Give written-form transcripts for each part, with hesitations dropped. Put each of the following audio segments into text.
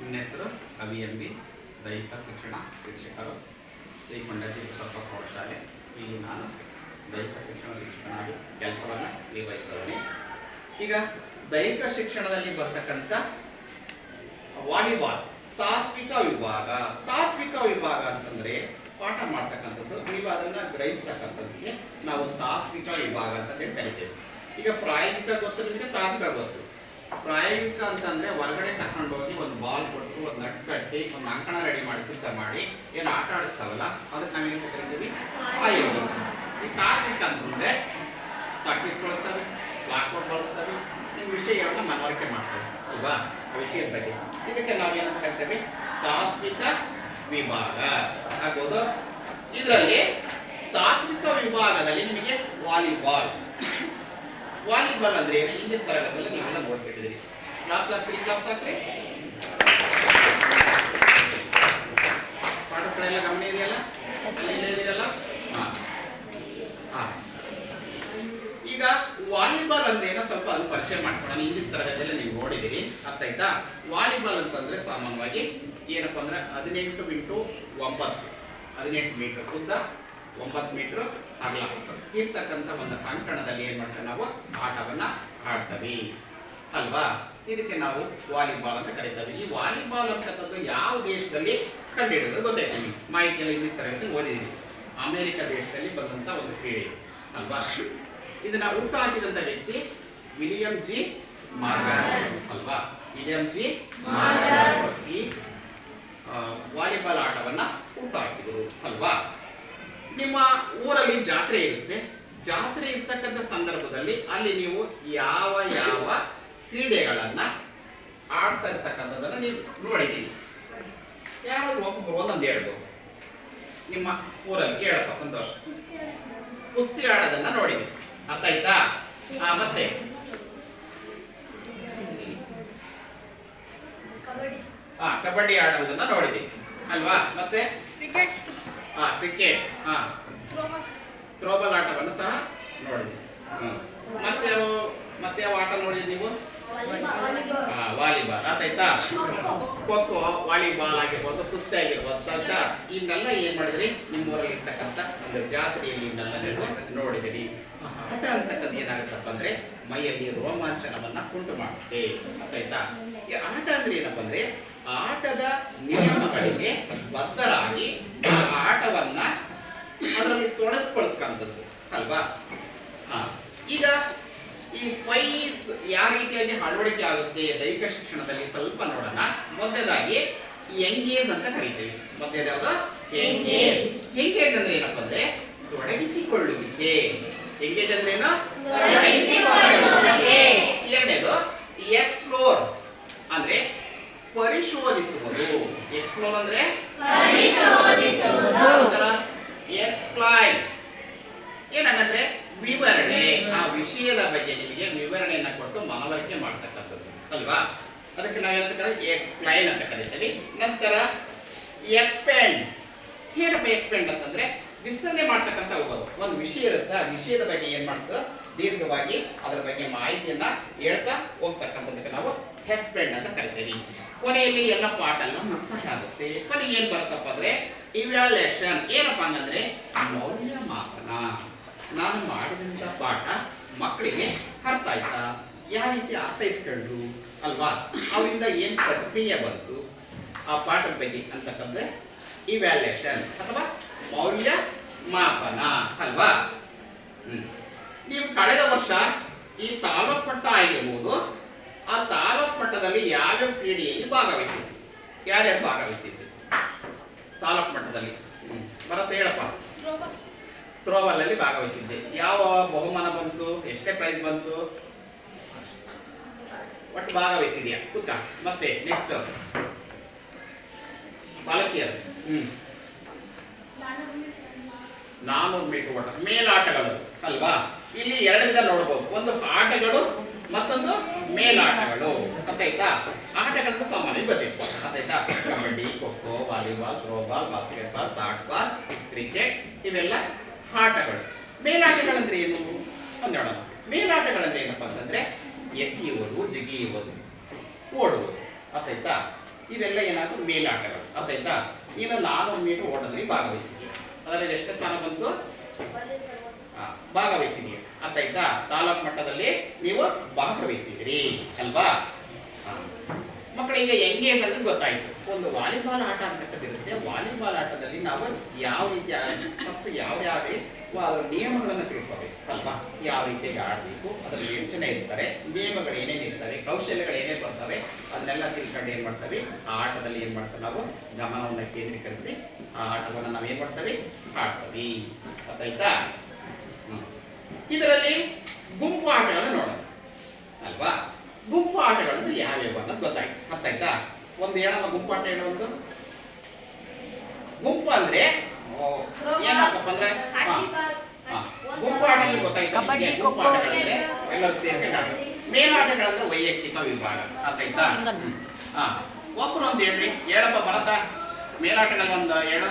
ನನ್ನ ಹೆಸರು ಅವಿ ಎಂ ಬಿ, ದೈಹಿಕ ಶಿಕ್ಷಣ ಶಿಕ್ಷಕರು, ಶ್ರೀ ಕೊಂಡಜ್ಜಿ ಬಸಪ್ಪ ಪ್ರೌಢಶಾಲೆ. ಇಲ್ಲಿ ನಾನು ದೈಹಿಕ ಶಿಕ್ಷಣ ಶಿಕ್ಷಕನಾಗಿ ಕೆಲಸವನ್ನು ನಿರ್ವಹಿಸ್ತೇನೆ. ಈಗ ದೈಹಿಕ ಶಿಕ್ಷಣದಲ್ಲಿ ಬರ್ತಕ್ಕಂಥ ವಾಲಿಬಾಲ್ ತಾತ್ವಿಕ ವಿಭಾಗ. ತಾತ್ವಿಕ ವಿಭಾಗ ಅಂತಂದರೆ ಪಾಠ ಮಾಡ್ತಕ್ಕಂಥದ್ದು, ನೀವು ಅದನ್ನು ಗ್ರಹಿಸ್ತಕ್ಕಂಥದ್ದಕ್ಕೆ ನಾವು ತಾತ್ವಿಕ ವಿಭಾಗ ಅಂತಂದೇಳಿ ಕರಿತೇವೆ. ಈಗ ಪ್ರಾಯೋಗಿಕ ಗೊತ್ತು, ನಿಮಗೆ ತಾತ್ವಿಕ ಗೊತ್ತು. ಪ್ರಾಯೋಗಿಕ ಅಂತಂದರೆ ಹೊರಗಡೆ ಕರ್ಕೊಂಡು ಹೋಗಿ ಒಂದು ಬಾಲ್ ಕೊಟ್ಟು, ಒಂದು ನಟ್ ಕಟ್ಟಿ, ಒಂದು ಅಂಕಣ ರೆಡಿ ಮಾಡಿ ಸಿದ್ಧ ಮಾಡಿ ಏನು ಆಟ ಆಡಿಸ್ತಾವಲ್ಲ, ಅದಕ್ಕೆ ನಾವೇನು ಕರಿತೀವಿ ಪ್ರಾಯೋಗಿಕ. ಈ ತಾತ್ವಿಕ ಅಂತಂದರೆ ಪ್ರಾಕ್ಟೀಸ್ ಬಳಸ್ತವೆ, ಬ್ಲಾಕ್ಬೋರ್ಡ್ ಬಳಸ್ತವೆ, ನಿಮ್ಮ ವಿಷಯವನ್ನು ಮನವರಿಕೆ ಮಾಡ್ತೇವೆ ಅಲ್ವಾ, ಆ ವಿಷಯದ ಬಗ್ಗೆ. ಇದಕ್ಕೆ ನಾವೇನಂತ ಕರಿತೇವೆ ತಾತ್ವಿಕ ವಿಭಾಗ ಆಗ್ಬೋದು. ಇದರಲ್ಲಿ ತಾತ್ವಿಕ ವಿಭಾಗದಲ್ಲಿ ನಿಮಗೆ ವಾಲಿಬಾಲ್ ಅಂದ್ರೆ ಏನು, ಹಿಂದಿನ ತರಗತಿಯಲ್ಲಿ ನೀವೆಲ್ಲ ನೋಡ್ಬಿಟ್ಟಿದ್ದೀರಿ. ಕ್ಲಾಸ್ ಹಾಕ್ರಿ, ಕ್ಲಾಸ್ ಹಾಕ್ರಿ. ಪಾಠ ಕಡೆ ಎಲ್ಲ ಗಮನ ಇದೆಯಲ್ಲ, ಎಲ್ಲ ಇದೆಯಲ್ಲ. ಈಗ ವಾಲಿಬಾಲ್ ಅಂದ್ರೆ ಏನೋ ಸ್ವಲ್ಪ ಅದು ಪರಿಚಯ ಮಾಡ್ಕೊಳ್ಳೋಣ. ಹಿಂದಿನ ತರಗತಿಯಲ್ಲಿ ನೀವು ನೋಡಿದಿರಿ, ಅರ್ಥ ಆಯ್ತಾ? ವಾಲಿಬಾಲ್ ಅಂತಂದ್ರೆ ಸಾಮಾನ್ಯವಾಗಿ ಏನಪ್ಪ ಅಂದ್ರೆ 18 × 9, 18 ಮೀಟರ್ ಉದ್ದ, 9 ಮೀಟರ್ ಅಗಲ ಇರ್ತಕ್ಕಂಥ ಒಂದು ಅಂಕಣದಲ್ಲಿ ಏನ್ ಮಾಡ್ತೇವೆ ನಾವು ಆಟವನ್ನ ಆಡ್ತೇವೆ ಅಲ್ವಾ. ಇದಕ್ಕೆ ನಾವು ವಾಲಿಬಾಲ್ ಅಂತ ಕರೀತೇವೆ. ಈ ವಾಲಿಬಾಲ್ ಅಂತಕ್ಕಂಥದ್ದು ಯಾವ ದೇಶದಲ್ಲಿ ಕಂಡುಹಿಡಿಯೋದು ಗೊತ್ತಾಯ್ತು ನಿಮಗೆ, ಮಾಹಿತಿಯಲ್ಲಿ ಹಿಂದಿನ ತರಗತಿ ಓದಿದೀನಿ. ಅಮೆರಿಕ ದೇಶದಲ್ಲಿ ಬಂದಂತ ಒಂದು ಕ್ರೀಡೆ ಅಲ್ವಾ. ಇದನ್ನ ಹುಟ್ಟು ಹಾಕಿದಂತ ವ್ಯಕ್ತಿ ವಿಲಿಯಂ ಜಿ ಮಾರ್ಗನ್ ಅಲ್ವಾ. ವಿಲಿಯಂ ಜಿ ಮಾರ್ಗನ್ ಈ ವಾಲಿಬಾಲ್ ಆಟವನ್ನ ಹುಟ್ಟು ಹಾಕಿದರು ಅಲ್ವಾ. ನಿಮ್ಮ ಊರಲ್ಲಿ ಜಾತ್ರೆ ಇರುತ್ತೆ. ಜಾತ್ರೆ ಇರ್ತಕ್ಕಂಥ ಸಂದರ್ಭದಲ್ಲಿ ಅಲ್ಲಿ ನೀವು ಯಾವ ಯಾವ ಕ್ರೀಡೆಗಳನ್ನ ಆಡ್ತಾ ಇರ್ತಕ್ಕಂಥದ್ದನ್ನ ನೀವು ನೋಡಿದ್ದೀವಿ. ಯಾರಾದ್ರೂ ಒಬ್ಬರು ಒಂದೊಂದು ಹೇಳ್ಬೋದು ನಿಮ್ಮ ಊರಲ್ಲಿ. ಹೇಳಪ್ಪ ಸಂತೋಷ. ಕುಸ್ತಿ ಆಡೋದನ್ನ ನೋಡಿದ್ದೀವಿ, ಅರ್ಥ ಆಯ್ತಾ? ಮತ್ತೆ ಕಬಡ್ಡಿ ಆಡೋದನ್ನ ನೋಡಿದ್ದೀವಿ ಅಲ್ವಾ. ಮತ್ತೆ ಕ್ರಿಕೆಟ್, ಥ್ರೋಬಾಲ್ ಆಟವನ್ನು ಸಹ ನೋಡಿದ್ವಿ. ಮತ್ತೆ ಯಾವ ಆಟ ನೋಡಿದ್ರಿ ನೀವು? ವಾಲಿಬಾಲ್, ಆಯ್ತಾ? ಖೋಖೋ, ವಾಲಿಬಾಲ್ ಆಗಿರ್ಬೋದು, ಕುಸ್ತಿ ಆಗಿರ್ಬೋದು ಅಂತ ಇವನ್ನೆಲ್ಲ ಏನ್ ಮಾಡಿದ್ರಿ ನಿಮ್ಮೂರಲ್ಲಿ ಇರ್ತಕ್ಕಂಥ ಒಂದು ಜಾತ್ರೆಯಲ್ಲಿ ಇವನ್ನೆಲ್ಲ ನೀವು ನೋಡಿದಿರಿ. ಆಟ ಅಂತಕ್ಕಂಥ ಏನಾಗುತ್ತಪ್ಪ ಅಂದ್ರೆ ಮೈಯಲ್ಲಿ ರೋಮಾಂಚನವನ್ನ ಉಂಟು ಮಾಡುತ್ತೆ, ಆಯ್ತಾ? ಈ ಆಟ ಅಂದ್ರೆ ಏನಪ್ಪ ಅಂದ್ರೆ ಆಟದ ನಿಯಮಗಳಿಗೆ ಬದ್ಧರಾಗಿ ಆಟವನ್ನ ಅದರಲ್ಲಿ ತೊಡಸ್ಕೊಳ್ತಕ್ಕಂಥದ್ದು ಅಲ್ವಾ. ಈಗ ಈ ಫೈಸ್ ಯಾವ ರೀತಿಯಾಗಿ ಅಳವಡಿಕೆ ಆಗುತ್ತೆ ದೈಹಿಕ ಶಿಕ್ಷಣದಲ್ಲಿ ಸ್ವಲ್ಪ ನೋಡೋಣ. ಮೊದಲದಾಗಿ ಎಂಗೇಜ್ ಅಂತ ಕರಿತೀವಿ. ಮೊದಲನೇದು ಯಾವುದು? ಎಂಗೇಜ್. ಎಂಗೇಜ್ ಅಂದ್ರೆ ಏನಪ್ಪ ಅಂದ್ರೆ ತೊಡಗಿಸಿಕೊಳ್ಳುವಿಕೆ. ಎಂಗೇಜ್ ಅಂದ್ರೆ ಏನು? ಎರಡನೇದು ಎಕ್ಸ್ಪ್ಲೋರ್ ಅಂದ್ರೆ ಪರಿಶೋಧಿಸುವುದು. ಎಕ್ಸ್ಪ್ಲೋರ್ ಅಂದ್ರೆ ಎಕ್ಸ್ಪ್ಲೈನ್ ಏನಂದ್ರೆ ವಿವರಣೆ. ಆ ವಿಷಯದ ಬಗ್ಗೆ ನಿಮಗೆ ವಿವರಣೆಯನ್ನ ಕೊಟ್ಟು ಮನವರಿಕೆ ಮಾಡ್ತಕ್ಕಂಥದ್ದು ಅಲ್ವಾ. ಅದಕ್ಕೆ ನಾವೇನಂತ ಎಕ್ಸ್ಪ್ಲೈನ್ ಅಂತ ಕರಿತೀವಿ. ನಂತರ ಎಕ್ಸ್ಪೆಂಡ್. ಏನಪ್ಪ ಎಕ್ಸ್ಪೆಂಡ್ ಅಂತಂದ್ರೆ ವಿಸ್ತರಣೆ ಮಾಡ್ತಕ್ಕಂಥ ಹೋಗೋದು. ಒಂದು ವಿಷಯ ಇರುತ್ತೆ, ಆ ವಿಷಯದ ಬಗ್ಗೆ ಏನ್ ಮಾಡ್ತೋ ದೀರ್ಘವಾಗಿ ಅದರ ಬಗ್ಗೆ ಮಾಹಿತಿಯನ್ನ ಹೇಳ್ತಾ ಹೋಗ್ತಕ್ಕಂಥದ್ದಕ್ಕೆ ನಾವು ಎಕ್ಸ್ಪೆಂಡ್ ಅಂತ ಕರಿತೀವಿ. ಕೊನೆಯಲ್ಲಿ ಎಲ್ಲ ಪಾಠ ಎಲ್ಲ ಮುಕ್ತಾಯ ಆಗುತ್ತೆ. ಕೊನೆಗೆ ಏನ್ ಬರ್ತಪ್ಪ ಅಂದ್ರೆ ಇವ್ಯಾಲ್ಯೂಯೇಷನ್. ಏನಪ್ಪಾ ಅಂತಂದ್ರೆ ಮೌಲ್ಯಮಾಪನ. ನಾನು ಮಾಡಿದಂತ ಪಾಠ ಮಕ್ಕಳಿಗೆ ಅರ್ಥ ಆಯ್ತಾ, ಯಾವ ರೀತಿ ಅರ್ಥೈಸ್ಕೊಂಡು ಅಲ್ವಾ, ಅವರಿಂದ ಏನ್ ಪ್ರತಿಕ್ರಿಯೆ ಬಂತು ಆ ಪಾಠದ ಬಗ್ಗೆ ಅಂತಕ್ಕಂಥ ಇವ್ಯಾಲ್ಯೂಯೇಷನ್ ಅಥವಾ ಮೌಲ್ಯಮಾಪನ ಅಲ್ವಾ. ನೀವು ಕಳೆದ ವರ್ಷ ಈ ತಾಲೂಕು ಮಟ್ಟ ಆಗಿರ್ಬೋದು, ಆ ತಾಲೂಕು ಮಟ್ಟದಲ್ಲಿ ಯಾವ್ಯಾವ ಕ್ರೀಡೆಯಲ್ಲಿ ಭಾಗವಹಿಸಿದ್ರು, ಯಾರ್ಯಾರು ಭಾಗವಹಿಸಿದ್ರು ತಾಲೂಕು ಮಟ್ಟದಲ್ಲಿ? ಬರುತ್ತೆ ಹೇಳಪ್ಪ. ಥ್ರೋಬಾಲ್ ಅಲ್ಲಿ ಭಾಗವಹಿಸಿದ್ದೆ. ಯಾವ ಬಹುಮಾನ ಬಂತು, ಎಷ್ಟೇ ಪ್ರೈಸ್ ಬಂತು, ಒಟ್ಟು ಭಾಗವಹಿಸಿದ್ಯಾ? ಕೂತ. ಮತ್ತೆ ನೆಕ್ಸ್ಟ್ ಬಾಲಕಿಯರು 400 ಮೀಟರ್ ಓಟ, ಮೇಲಾಟಗಳು ಅಲ್ವಾ. ಇಲ್ಲಿ ಎರಡು ವಿಧ ನೋಡಬಹುದು, ಒಂದು ಆಟಗಳು ಮತ್ತೊಂದು ಮೇಲಾಟಗಳು. ಗೊತ್ತಾಯ್ತಾ? ಆಟಗಳಂತ ಸಾಮಾನ್ಯ ಗೊತ್ತೈತೆ, ಗೊತ್ತಾಯ್ತಾ? Kabaddi, kho kho, volleyball, throwball, basketball, short ball, cricket ಇವೆಲ್ಲ ಆಟಗಳು. ಮೇಲಾಟಗಳಂದ್ರೆ ಏನು ಅಂತ ಹೇಳೋಣ. ಮೇಲಾಟಗಳಂದ್ರೆ ಏನಪ್ಪಾ ಅಂತಂದ್ರೆ ಎಸೆಯುವುದು, ಜಿಗಿಯುವುದು, ಓಡುವುದು. ಗೊತ್ತಾಯ್ತಾ? ಇವೆಲ್ಲ ಏನಾದ್ರು ಮೇಲಾಟಗಳು. ಅರ್ಥ ಆಯ್ತಾ? ನೀನು 400 ಮೀಟರ್ ಓಟದಲ್ಲಿ ಭಾಗವಹಿಸಿದೀಯ, ಅದರಲ್ಲಿ ಎಷ್ಟು ಸ್ಥಾನ ಬಂತು? ಭಾಗವಹಿಸಿದೀಯ. ಅರ್ಥ ಆಯ್ತಾ? ತಾಲೂಕು ಮಟ್ಟದಲ್ಲಿ ನೀವು ಭಾಗವಹಿಸಿದ್ರಿ ಅಲ್ವಾ? ಮಕ್ಕಳಿಗೆ ಹೆಂಗೆ ಅಂತ ಗೊತ್ತಾಯ್ತು. ಒಂದು ವಾಲಿಬಾಲ್ ಆಟ ಅಂತಕ್ಕಂಥದ್ದಿರುತ್ತೆ. ವಾಲಿಬಾಲ್ ಆಟದಲ್ಲಿ ನಾವು ಯಾವ ರೀತಿ ಫಸ್ಟ್ ಯಾವ ನಿಯಮಗಳನ್ನು ತಿಳ್ಕೋಬೇಕು ಅಲ್ವಾ? ಯಾವ ರೀತಿಯಾಗಿ ಆಡಬೇಕು, ಅದರಲ್ಲಿ ಎಷ್ಟು ಜನ ಇರ್ತಾರೆ, ನಿಯಮಗಳು ಏನೇನು ಇರ್ತವೆ, ಕೌಶಲ್ಯಗಳು ಏನೇನು ಬರ್ತವೆ, ಅದನ್ನೆಲ್ಲ ತಿಳ್ಕೊಂಡು ಏನು ಮಾಡ್ತವೆ, ಆ ಆಟದಲ್ಲಿ ಏನು ಮಾಡ್ತೇವೆ ನಾವು ಗಮನವನ್ನು ಕೇಂದ್ರೀಕರಿಸಿ ಆ ಆಟವನ್ನು ನಾವು ಏನು ಮಾಡ್ತೇವೆ, ಆಡ್ತೀವಿ. ಗೊತ್ತಾಯ್ತಾ? ಇದರಲ್ಲಿ ಗುಂಪು ಆಟಗಳನ್ನು ನೋಡೋಣ ಅಲ್ವಾ? ಗುಂಪು ಆಟಗಳನ್ನು ಯಾವ್ಯಾವ ಅನ್ನೋದು ಗೊತ್ತಾಯ್ತು. ಅರ್ಥ ಆಯ್ತಾ? ಒಂದು ಹೇಳಮ್ಮ ಗುಂಪು ಆಟ ಹೇಳೋದು. ಗುಂಪು ಅಂದ್ರೆ ಏನಪ್ಪ ಅಂದ್ರೆ ಗುಂಪು ಆಟದಲ್ಲಿ ಗೊತ್ತಾಯ್ತು. ಗುಂಪು ಆಟಗಳಂದ್ರೆ ಎಲ್ಲರೂ ಸೇರ್ಕೊಂಡು ಆಡೋದು. ಮೇಲಾಟಗಳಂದ್ರೆ ವೈಯಕ್ತಿಕ ವಿಭಾಗ. ಅರ್ಥ ಆಯ್ತಾ? ಒಬ್ಬರು ಒಂದು ಹೇಳ್ರಿ, ಹೇಳಪ್ಪ ಭರತ. ಮೇಲಾಟಗಳಲ್ಲಿ ಒಂದು ಹೇಳು.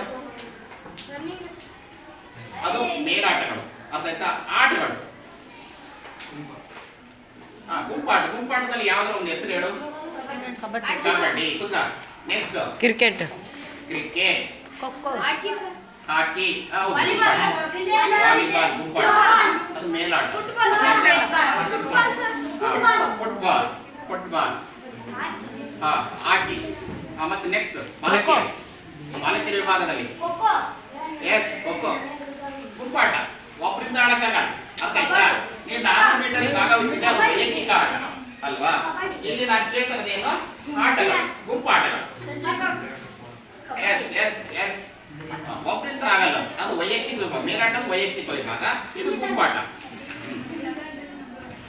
ಅದು ಮೇಲಾಟಗಳು. ಅರ್ಥ ಆಯ್ತಾ? ಆಟಗಳು. ಗುಂಪಾಟ. ಗುಂಪಾಟದಲ್ಲಿ ಯಾವ್ದಾರು ಒಂದು ಹೆಸರು ಹೇಳು. Kabaddi. Next cricket. Cricket. Kho kho. Hockey. Volleyball. ಗುಂಪಾಟ. ಅದು ಮೇಲಾಟ. ಫುಟ್ಬಾಲ್. ಫುಟ್ಬಾಲ್. ಹಾಕಿ. ಮತ್ತೆ ನೆಕ್ಸ್ಟ್ ಬಾಲಕಿಯರ ವಿಭಾಗದಲ್ಲಿ ಎಸ್ ಖೋಖೋ. ಗುಂಪಾಟ. ಒಬ್ಬರಿಂದ ಆಡಕ್ಕಾಗಲ್ಲ. ಅರ್ಥ ಆಯ್ತಾ? ನೀವು 400 ಮೀಟರ್ ಭಾಗವಹಿಸಿದ್ರೆ ಅದು ವೈಯಕ್ತಿಕ ಆಟ ಅಲ್ವಾ? ಇಲ್ಲಿ ನಾನು ಕೇಳ್ತಿರೋದೇನು? ಆಟಗಳು, ಗುಂಪು ಆಟಗಳು. ಎಸ್ ಎಸ್ ಎಸ್ ಒಬ್ಬರಿಂದ ಆಗಲ್ಲ, ಅದು ವೈಯಕ್ತಿಕ ವಿಭಾಗ. ಮೇಲಾಟ ವೈಯಕ್ತಿಕ ವಿಭಾಗ, ಇದು ಗುಂಪಾಟ.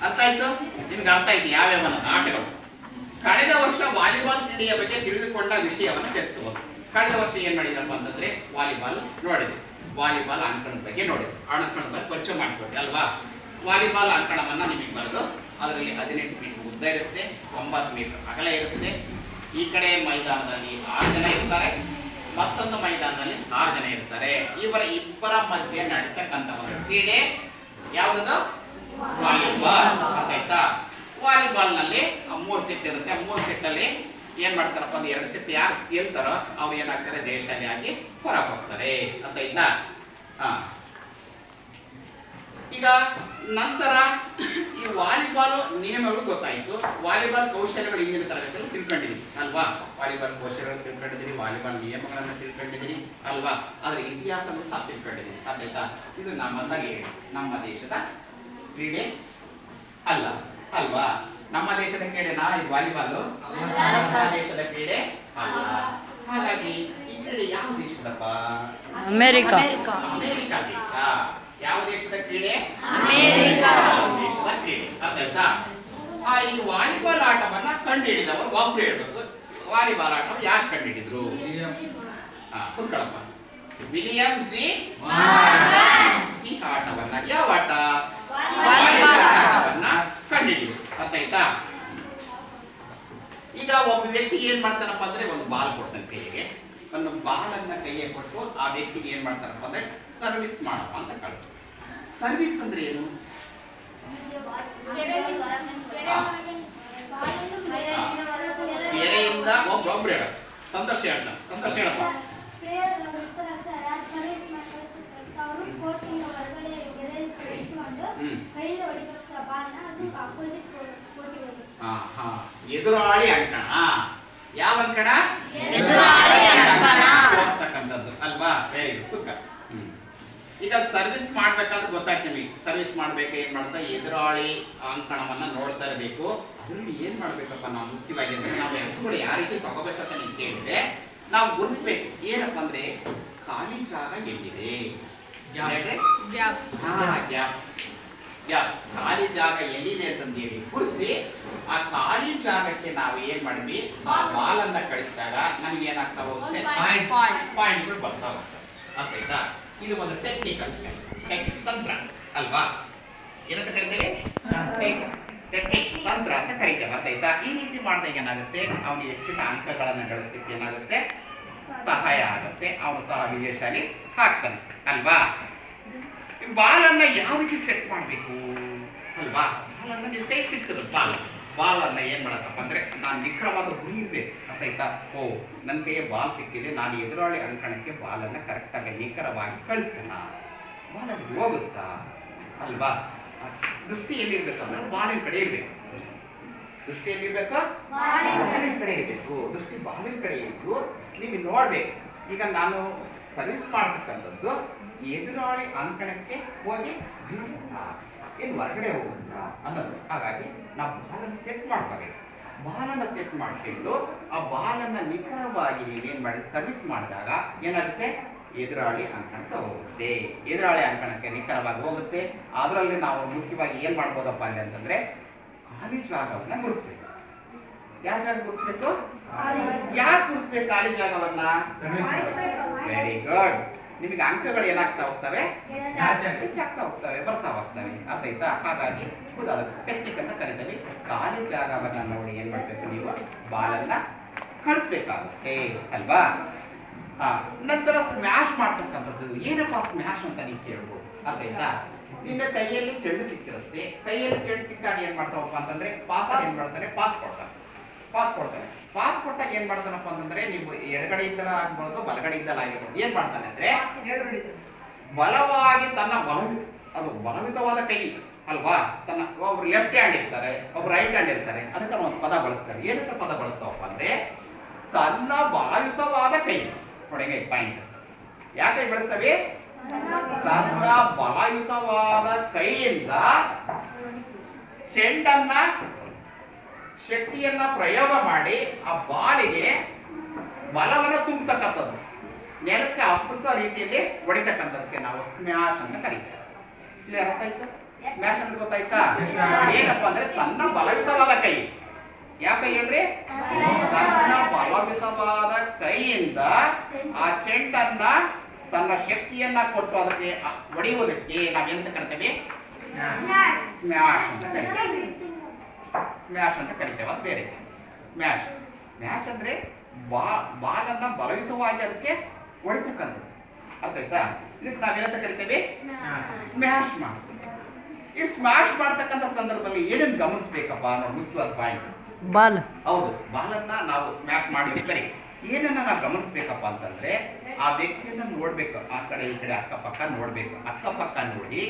ಅರ್ಥ ಆಯ್ತು? ನಿಮ್ಗೆ ಅರ್ಥ ಆಯ್ತು ಯಾವ್ಯಾವ ಆಟಗಳು? ಕಳೆದ ವರ್ಷ ವಾಲಿಬಾಲ್ ಕ್ರೀಡೆಯ ಬಗ್ಗೆ ತಿಳಿದುಕೊಂಡ ವಿಷಯವನ್ನು ಚರ್ಚಿಸಬಹುದು. ಕಳೆದ ವರ್ಷ ಏನ್ ಮಾಡಿದ್ರಪ್ಪ ಅಂತಂದ್ರೆ ವಾಲಿಬಾಲ್ ನೋಡಿದ್ವಿ. ವಾಲಿಬಾಲ್ ಅಂಕಣದ ಬಗ್ಗೆ ನೋಡಿದ್ವಿ. ಅಂಕಣದ ಬಗ್ಗೆ ಪರಿಚಯ ಮಾಡ್ಕೊಡಿ ಅಲ್ವಾ? ವಾಲಿಬಾಲ್ ಅಂಕಣವನ್ನ ನಿಮಗೆ ಬರೆದು ಅದರಲ್ಲಿ 18 ಮೀಟರ್ ಉದ್ದ ಇರುತ್ತೆ, 9 ಮೀಟರ್ ಅಗಲ ಇರುತ್ತೆ. ಈ ಕಡೆ ಮೈದಾನದಲ್ಲಿ 6 ಜನ ಇರ್ತಾರೆ, ಮತ್ತೊಂದು ಮೈದಾನದಲ್ಲಿ 6 ಜನ ಇರ್ತಾರೆ. ಇಬ್ಬರ ಮಧ್ಯೆ ನಡೀತಕ್ಕಂಥ ಒಂದು ಕ್ರೀಡೆ ಯಾವ್ದು? ವಾಲಿಬಾಲ್. ಆಯ್ತಾ? ವಾಲಿಬಾಲ್ ನಲ್ಲಿ 3 ಸೆಟ್ ಇರುತ್ತೆ. 3 ಸೆಟ್ ಅಲ್ಲಿ ಏನ್ ಮಾಡ್ತಾರಪ್ಪ ಅಂದ್ರೆ 2 ಸೆಟ್ ಯಾರು ಗೆಲ್ತಾರೋ ಅವ್ರು ಏನಾಗ್ತಾರೆ, ಜಯಶಾಲಿ ಆಗಿ ಹೊರಗೆ ಹೋಗ್ತಾರೆ. ಅಂತ ಇದ್ದ. ಈಗ ನಂತರ ಈ ವಾಲಿಬಾಲ್ ನಿಯಮಗಳು ಗೊತ್ತಾಯ್ತು. ವಾಲಿಬಾಲ್ ಕೌಶಲ್ಯಗಳು ಹಿಂದಿನ ತರಗತಿಯಲ್ಲಿ ತಿಳ್ಕೊಂಡಿದೀವಿ ಅಲ್ವಾ? ವಾಲಿಬಾಲ್ ಕೌಶಲ್ಯಗಳು ತಿಳ್ಕೊಂಡಿದ್ದೀರಿ, ವಾಲಿಬಾಲ್ ನಿಯಮಗಳನ್ನು ತಿಳ್ಕೊಂಡಿದ್ದೀರಿ ಅಲ್ವಾ? ಅದರ ಇತಿಹಾಸವನ್ನು ಸಹ ತಿಳ್ಕೊಂಡಿದ್ದೀರಿ. ಆಯ್ತಾ? ಇದು ನಮ್ಮ ದೇಶದ ಕ್ರೀಡೆ ಅಲ್ಲ ಅಲ್ವಾ? ನಮ್ಮ ದೇಶದ ಕ್ರೀಡೆನಾ ಈ ವಾಲಿಬಾಲ್? ನಮ್ಮ ದೇಶದ ಕ್ರೀಡೆ ಅಲ್ಲ. ಹಾಗಾಗಿ ಈ ಕ್ರೀಡೆ ಯಾವ ದೇಶದಪ್ಪ? ಅಮೆರಿಕ. ಅಮೆರಿಕ ದೇಶ. ಯಾವ ದೇಶದ ಕ್ರೀಡೆ? ಅಮೆರಿಕ ದೇಶದ ಕ್ರೀಡೆ. ಅರ್ಥ ಆಯ್ತಾ? ಈ ವಾಲಿಬಾಲ್ ಆಟವನ್ನ ಕಂಡುಹಿಡಿದವರು ಒಬ್ರು ಹೇಳ್ಬೇಕು. ವಾಲಿಬಾಲ್ ಆಟ ಯಾರು ಕಂಡುಹಿಡಿದ್ರು? ಕುತ್ಕೊಳ್ಳಪ್ಪ. William G. ಈ ಆಟವನ್ನ ಯಾವ ಆಟ? ವಾಲಿಬಾಲ್ ಆಟವನ್ನ ಕಂಡುಹಿಡಿದ್ರು. ಅರ್ಥ ಆಯ್ತಾ? ಈಗ ಒಬ್ಬ ವ್ಯಕ್ತಿ ಏನ್ ಮಾಡ್ತಾನಪ್ಪ ಅಂದ್ರೆ ಒಂದು ಬಾಲ್ ಕೊಡ್ತಾನೆ ಕೈಗೆ. ಒಂದು ಬಾಲನ್ನ ಕೈಗೆ ಕೊಟ್ಟು ಆ ವ್ಯಕ್ತಿಗೆ ಏನ್ ಮಾಡ್ತಾರಪ್ಪ ಅಂದ್ರೆ ಸರ್ವಿಸ್ ಮಾಡಪ್ಪ ಅಂತ ಕಳಿಸ್ತಾರೆ. ಸರ್ವಿಸ್ ಅಂದ್ರೆ ಏನು? ಕೆರೆಯಿಂದ ಒಬ್ರು ಹೇಳ. ಸಂತೋಷ ಹೇಳ್ತಾನೆ. ಸಂತೋಷ ಹೇಳಪ್ಪ. ಎದುರಾಳಿ ಅಂಕಣ. ಯಾವ ಅಂಕಣ? ಎದುರಾಳಿ ಅಂಕಣ ಹೋಗ್ತಕ್ಕಂಥದ್ದು ಅಲ್ವಾ? Very good. ಈಗ ಸರ್ವಿಸ್ ಮಾಡ್ಬೇಕಾದ್ರೆ ಗೊತ್ತಾಯ್ತು ನಿಮಗೆ. ಸರ್ವಿಸ್ ಮಾಡ್ಬೇಕು ಏನ್ ಮಾಡ್ತಾ ಎದುರಾಳಿ ಅಂಕಣವನ್ನ ನೋಡ್ತಾ ಇರಬೇಕು. ಅದರಲ್ಲಿ ಏನ್ ಮಾಡ್ಬೇಕಪ್ಪ ನಾವು ಮುಖ್ಯವಾಗಿ ಅಂದ್ರೆ ನಾವು ಎಷ್ಟುಗಳು ಯಾವ ರೀತಿ ತಗೋಬೇಕಂತ ನೀವು ಕೇಳಿದ್ರೆ ನಾವು ಗುರುತಿಸ್ಬೇಕು. ಏನಪ್ಪ ಅಂದ್ರೆ ಖಾಲಿ ಜಾಗ ಎಲ್ಲಿದೆ, ಖಾಲಿ ಜಾಗ ಎಲ್ಲಿದೆ ಅಂತಂದೇಳಿ ಗುರುತಿಸಿ ಆ ಖಾಲಿ ಜಾಗಕ್ಕೆ ನಾವು ಏನ್ ಮಾಡಿದ್ವಿ, ಆ ಬಾಲನ್ನ ಕಳಿಸಿದಾಗ ನಮ್ಗೆ ಏನಾಗ್ತಾ ಹೋಗುತ್ತೆ, ಪಾಯಿಂಟ್ಗಳು ಬರ್ತಾ ಹೋಗ್ತವೆ. ಅರ್ಥಾಯ್ತಾ? ಇದು ಒಂದು ಟೆಕ್ನಿಕಲ್ ತಂತ್ರ ಅಲ್ವಾ? ಏನಂತ ಕರಿತೇವೆ? ಟೆಕ್ನಿಕ್ ತಂತ್ರ ಅಂತ ಕರಿತೇವೆ. ಅರ್ಥಾಯ್ತಾ? ಈ ರೀತಿ ಮಾಡಿದಾಗ ಏನಾಗುತ್ತೆ, ಅವನಿಗೆ ಹೆಚ್ಚಿನ ಅಂಕಗಳನ್ನು ಗಳಿಸಲಿಕ್ಕೆ ಏನಾಗುತ್ತೆ, ಸಹಾಯ ಆಗುತ್ತೆ. ಅವನು ಸಹ ವಿಜಯಶಾಲಿ ಆಗ್ತಾನೆ ಅಲ್ವಾ? ಬಾಲನ್ನ ಯಾವ ರೀತಿ ಸೆಟ್ ಮಾಡಬೇಕು ಅಲ್ವಾ? ಬಾಲನ್ನ ನೀವು ಕೈ ಸಿಗ್ತದೆ ಬಾಲ್ ಬಾಲನ್ನ ಏನ್ ಮಾಡತ್ತಪ್ಪ ಅಂದ್ರೆ ನಾನು ನಿಖರವಾದ ಗುರಿ ಇರ್ಬೇಕು ಅರ್ಥ ಆಯ್ತಾ. ಓ ನನ್ನ ಕೈಗೆ ಬಾಲ್ ಸಿಕ್ಕಿದೆ, ನಾನು ಎದುರಾಳಿ ಅಂಕಣಕ್ಕೆ ಬಾಲನ್ನ ಕರೆಕ್ಟಾಗಿ ನಿಖರವಾಗಿ ಕಳಿಸ್ತೇನ, ಬಾಲ್ ಅಲ್ಲಿ ಹೋಗುತ್ತಾ ಅಲ್ವಾ. ದೃಷ್ಟಿ ಎಲ್ಲಿರ್ಬೇಕಂದ್ರೆ ಬಾಲಿನ ಕಡೆ ಇರ್ಬೇಕು. ದೃಷ್ಟಿ ಎಲ್ಲಿರ್ಬೇಕು? ಬಾಲಿನ ಕಡೆ ಇರಬೇಕು. ದೃಷ್ಟಿ ಬಾಲಿನ ಕಡೆ ಇದ್ದು ನೀವು ನೋಡ್ಬೇಕು. ಈಗ ನಾನು ಸರ್ವಿಸ್ ಮಾಡ್ತಕ್ಕಂಥದ್ದು ಎದುರಾಳಿ ಅಂಕಣಕ್ಕೆ ಹೋಗಿ ಬೀಳುತ್ತಾ ಏನು ಹೊರಗಡೆ ಹೋಗುತ್ತಾ ಅನ್ನೋದು. ಹಾಗಾಗಿ ನಾವು ಬಾಲನ್ನು ಸೆಟ್ ಮಾಡ್ಕೋಬೇಕು. ಬಾಲನ್ನು ಸೆಟ್ ಮಾಡಿಕೊಂಡು ಆ ಬಾಲನ್ನು ನಿಖರವಾಗಿ ನೀವೇನು ಮಾಡಿ ಸರ್ವಿಸ್ ಮಾಡಿದಾಗ ಏನಾಗುತ್ತೆ, ಎದುರಾಳಿ ಅಂಕಣಕ್ಕೆ ಹೋಗುತ್ತೆ. ಎದುರಾಳಿ ಅಂಕಣಕ್ಕೆ ನಿಖರವಾಗಿ ಹೋಗುತ್ತೆ. ಅದರಲ್ಲಿ ನಾವು ಮುಖ್ಯವಾಗಿ ಏನು ಮಾಡ್ಬೋದಪ್ಪ ಅಲ್ಲಿ ಅಂತಂದ್ರೆ ಖಾಲಿ ಜಾಗವನ್ನ ಗುರುಸ್ಬೇಕು. ಯಾವ ಜಾಗ ಗುರುಸ್ಬೇಕು? ಯಾಕೆ ಗುರುಸ್ಬೇಕು ಖಾಲಿ ಜಾಗವನ್ನ? Very good. ನಿಮಗೆ ಅಂಕಗಳು ಏನಾಗ್ತಾ ಹೋಗ್ತವೆ? ಹೆಚ್ಚಾಗ್ತಾ ಹೋಗ್ತವೆ, ಬರ್ತಾ ಹೋಗ್ತವೆ. ಅರ್ಥ ಆಯ್ತಾ? ಹಾಗಾಗಿ ಟೆಕ್ನಿಕ್ ಅಂತ ಕರಿತೀವಿ. ಖಾಲಿ ಜಾಗವನ್ನ ನೋಡಿ ಏನ್ ಮಾಡ್ಬೇಕು, ನೀವು ಬಾಲನ್ನ ಕಳಿಸ್ಬೇಕಾಗುತ್ತೆ ಅಲ್ವಾ. ನಂತರ ಸ್ಮ್ಯಾಶ್ ಮಾಡ್ತಕ್ಕಂಥದ್ದು. ಏನಪ್ಪಾ ಸ್ಮ್ಯಾಶ್ ಅಂತ ನೀವು ಕೇಳ್ಬೋದು. ಅರ್ಥ ಆಯ್ತಾ? ನಿನ್ನ ಕೈಯಲ್ಲಿ ಚೆಂಡು ಸಿಕ್ಕಿರುತ್ತೆ. ಕೈಯಲ್ಲಿ ಚೆಂಡು ಸಿಕ್ಕಾಗ ಏನ್ ಮಾಡ್ತಾವಪ್ಪ ಅಂತಂದ್ರೆ ಪಾಸ್ ಏನ್ ಮಾಡ್ತಾನೆ, ಪಾಸ್ ಕೊಡ್ತಾನೆ. ಪಾಸ್ ಕೊಟ್ಟಾಗ ಏನ್ ಮಾಡ್ತಾನಪ್ಪ ಅಂತಂದ್ರೆ ನೀವು ಎಡಗಡೆಯಿಂದಲ ಆಗ್ಬೋದು, ಬಲಗಡೆಯಿಂದಲ ಆಗಿರ್ಬೋದು. ಏನ್ ಮಾಡ್ತಾನೆ ಅಂದ್ರೆ ಬಲವಾಗಿ ತನ್ನ ಬಲವಿತವಾದ ಕೈ ಅಲ್ವಾ, ತನ್ನ ಒಬ್ರು ಲೆಫ್ಟ್ ಹ್ಯಾಂಡ್ ಇರ್ತಾರೆ, ಒಬ್ರು ರೈಟ್ ಹ್ಯಾಂಡ್ ಇರ್ತಾರೆ. ಅದಕ್ಕೆ ಒಂದು ಪದ ಬಳಸ್ತಾರೆ. ಏನಕ್ಕೆ ಪದ ಬಳಸ್ತಾವಪ್ಪ ಅಂದ್ರೆ ತನ್ನ ಬಲಯುತವಾದ ಕೈ. ಹೊಡೆಗೆ ಪಾಯಿಂಟ್ ಯಾಕೆ ಬಳಸ್ತವೆ? ತನ್ನ ಬಲಯುತವಾದ ಕೈಯಿಂದ ಚೆಂಡನ್ನ ಶಕ್ತಿಯನ್ನ ಪ್ರಯೋಗ ಮಾಡಿ ಆ ಬಾಲಿಗೆ ಬಲವನ್ನು ತುಂಬತಕ್ಕಂಥದ್ದು, ನೆಲಕ್ಕೆ ಅಪ್ಪಳಿಸೋ ರೀತಿಯಲ್ಲಿ ಹೊಡಿತಕ್ಕಂಥದಕ್ಕೆ ನಾವು ಸ್ಮ್ಯಾಶ್ ಅಂತ ಕರೀತೇವೆ. ಇಲ್ಲಿ ಅರ್ಥ ಆಯ್ತಾ? ಸ್ಮ್ಯಾಶ್ ಅಂತ ಗೊತ್ತಾಯ್ತಾ? ಏನಪ್ಪಾ ಅಂದ್ರೆ ತನ್ನ ಬಲಯುತವಾದ ಕೈ. ಯಾಕೆ ಹೇಳ್ರಿ? ತನ್ನ ಬಲಯುತವಾದ ಕೈಯಿಂದ ಆ ಚೆಂಡನ್ನ ತನ್ನ ಶಕ್ತಿಯನ್ನ ಕೊಟ್ಟು ಅದಕ್ಕೆ ಹೊಡೆಯುವುದಕ್ಕೆ ನಾವೆಂತ ಕರಿತೇವೆ? ಸ್ಮ್ಯಾಶ್ ಅಂತ ಕರಿತೇವೆ. ಸ್ಮ್ಯಾಶ್ ಅಂತ ಕರಿತೇವೆ. ಅದು ಬೇರೆ. ಸ್ಮ್ಯಾಶ್ ಅಂದ್ರೆ ಬಾಲನ್ನ ಬಲಯುತವಾಗಿ ಅದಕ್ಕೆ ಹೊಡಿತಕ್ಕಂಥದ್ದು. ಅರ್ಥ ಆಯ್ತಾ? ಇದಕ್ಕೆ ನಾವೇನಂತ ಕರಿತೇವೆ? ಸ್ಮ್ಯಾಶ್ ಮಾಡ್ತೀವಿ. ಈ ಸ್ಮ್ಯಾಶ್ ಮಾಡ್ತಕ್ಕಂಥ ಸಂದರ್ಭದಲ್ಲಿ ಏನೇನು ಗಮನಿಸ್ಬೇಕಪ್ಪ ಅನ್ನೋ ಮುಖ್ಯವಾದ ಪಾಯಿಂಟ್. ಬಾಲ್. ಹೌದು, ಬಾಲನ್ನ ನಾವು ಸ್ಮ್ಯಾಶ್ ಮಾಡಿರ್ತಾರೆ. ಏನನ್ನ ನಾವು ಗಮನಿಸ್ಬೇಕಪ್ಪ ಅಂತಂದ್ರೆ ಆ ವ್ಯಕ್ತಿಯನ್ನ ನೋಡ್ಬೇಕು. ಆ ಕಡೆ ಈ ಕಡೆ ಅಕ್ಕಪಕ್ಕ ನೋಡ್ಬೇಕು. ಅಕ್ಕಪಕ್ಕ ನೋಡಿ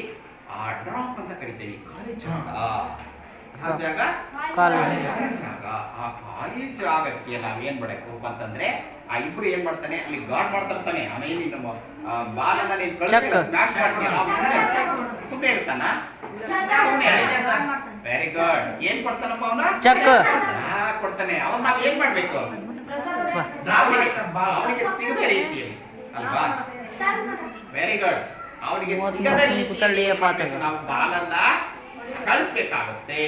ಆ ಡ್ರಾಪ್ ಅಂತ ಕರಿತೇವೆ. ಖಾಲಿ ಜಾಗ. ಆ ಜಾಗ ಖಾಲಿ ಜಾಗ. ಆ ಖಾಲಿ ಜಾಗಕ್ಕೆ ನಾವೇನ್ ಮಾಡಬೇಕು ಅಂತಂದ್ರೆ ಆ ಇಬ್ರು ಏನ್ ಮಾಡ್ತಾನೆ, ಅಲ್ಲಿ ಗಾರ್ಡ್ ಮಾಡ್ತಿರ್ತಾನೆ. ಆಮೇಲೆ ನಮ್ಮ ಬಾಲನ್ನ ನೀನ್ ಸ್ಮ್ಯಾಶ್ ಮಾಡ್ತೀಯ, ಸುಮ್ಮನೆ ಇರ್ತಾನ? Very good. ಏನ್ ಕೊಡ್ತಾನಪ್ಪ ಅವನ? ಚಕ್ ಕೊಡ್ತಾನೆ. ಅವನ್ ನಾವ್ ಏನ್ ಮಾಡ್ಬೇಕು? ಅವನಿಗೆ ಸಿಗದ ರೀತಿಯಲ್ಲಿ ಅಲ್ವಾ. Very good. ಅವನಿಗೆ ಸಿಗದ ರೀತಿಯಲ್ಲಿ ನಾವು ಬಾಲನ್ನ ಕಳಿಸ್ಬೇಕಾಗುತ್ತೆ.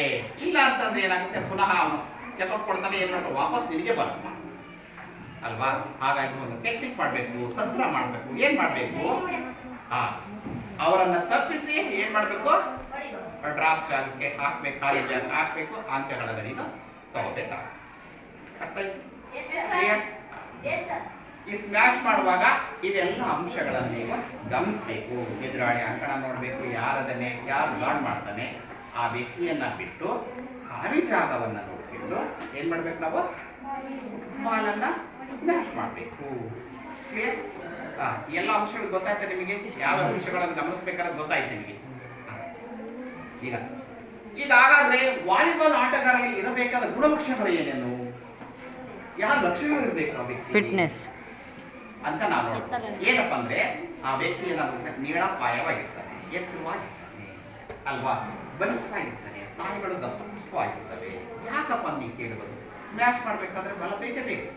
ಇಲ್ಲ ಅಂತಂದ್ರೆ ಏನಾಗುತ್ತೆ, ಪುನಃ ಅವನು ಚೆಕ್ಔಟ್ ಕೊಡ್ತಾನೆ. ಏನ್ ಮಾಡ್ತಾರೆ, ವಾಪಸ್ ನಿನಗೆ ಬರುತ್ತೆ ಅಲ್ವಾ. ಹಾಗಾಗಿ ಒಂದು ಟೆಕ್ನಿಕ್ ಮಾಡ್ಬೇಕು, ತಂತ್ರ ಮಾಡ್ಬೇಕು. ಏನ್ ಮಾಡ್ಬೇಕು, ಅವರನ್ನ ತಪ್ಪಿಸಿ ಏನ್ ಮಾಡ್ಬೇಕು, ಡ್ರಾಪ್ ಜಾಗಕ್ಕೆ ಹಾಕ್ಬೇಕು, ಖಾಲಿ ಜಾಗ ಹಾಕ್ಬೇಕು. ಅಂತ್ಯಗಳನ್ನ ನೀನು ತಗೋಬೇಕಾಗುತ್ತೆ. ಅರ್ಥ ಆಯ್ತು? ಈ ಸ್ಮ್ಯಾಶ್ ಮಾಡುವಾಗ ಇವೆಲ್ಲ ಅಂಶಗಳನ್ನು ನೀವು ಗಮನಿಸಬೇಕು. ಎದುರಾಳಿ ಅಂಕಣ ನೋಡ್ಬೇಕು, ಯಾರದನ್ನೇ ಯಾರು ಗಾರ್ಡ್ ಮಾಡ್ತಾನೆ ಆ ವ್ಯಕ್ತಿಯನ್ನ ಬಿಟ್ಟು ಖಾಲಿ ಜಾಗವನ್ನ ನೋಡ್ಕೊಂಡು ಏನ್ ಮಾಡ್ಬೇಕು, ನಾವು ಬಾಲನ್ನ ಸ್ಮ್ಯಾಶ್ ಮಾಡ್ಬೇಕು. ಕ್ಲಿಯರ್? ಎಲ್ಲ ಅಂಶಗಳು ಗೊತ್ತಾಯ್ತು ನಿಮಗೆ? ಯಾವ ಅಂಶಗಳನ್ನು ಗಮನಿಸ್ಬೇಕಾದ್ರೆ ಗೊತ್ತಾಯ್ತು ನಿಮಗೆ? ಈಗ ಹಾಗಾದ್ರೆ ವಾಲಿಬಾಲ್ ಆಟಗಾರರಲ್ಲಿ ಇರಬೇಕಾದ ಗುಣಲಕ್ಷಣಗಳು ಏನೇನು, ಯಾವ ಲಕ್ಷಣಗಳು ಇರಬೇಕು ಆ ವ್ಯಕ್ತಿ ಫಿಟ್ನೆಸ್ ಅಂತ ನಾವು ನೋಡ್ತೀವಿ. ಏನಪ್ಪ ಅಂದ್ರೆ ಆ ವ್ಯಕ್ತಿ ನೀಳಪಾಯವಾಗಿರ್ತಾನೆ, ಎತ್ತರವಾಗಿರ್ತಾನೆ ಅಲ್ವಾ, ಬಲಿಷ್ಠವಾಗಿರ್ತಾನೆ, ಸ್ನಾಯುಗಳು ದಷ್ಟಪುಷ್ಟವಾಗಿರ್ತವೆ. ಯಾಕಪ್ಪ ನೀವು ಕೇಳಬಹುದು? ಸ್ಮ್ಯಾಶ್ ಮಾಡ್ಬೇಕಾದ್ರೆ ಬಲ ಬೇಕೇ ಬೇಕು.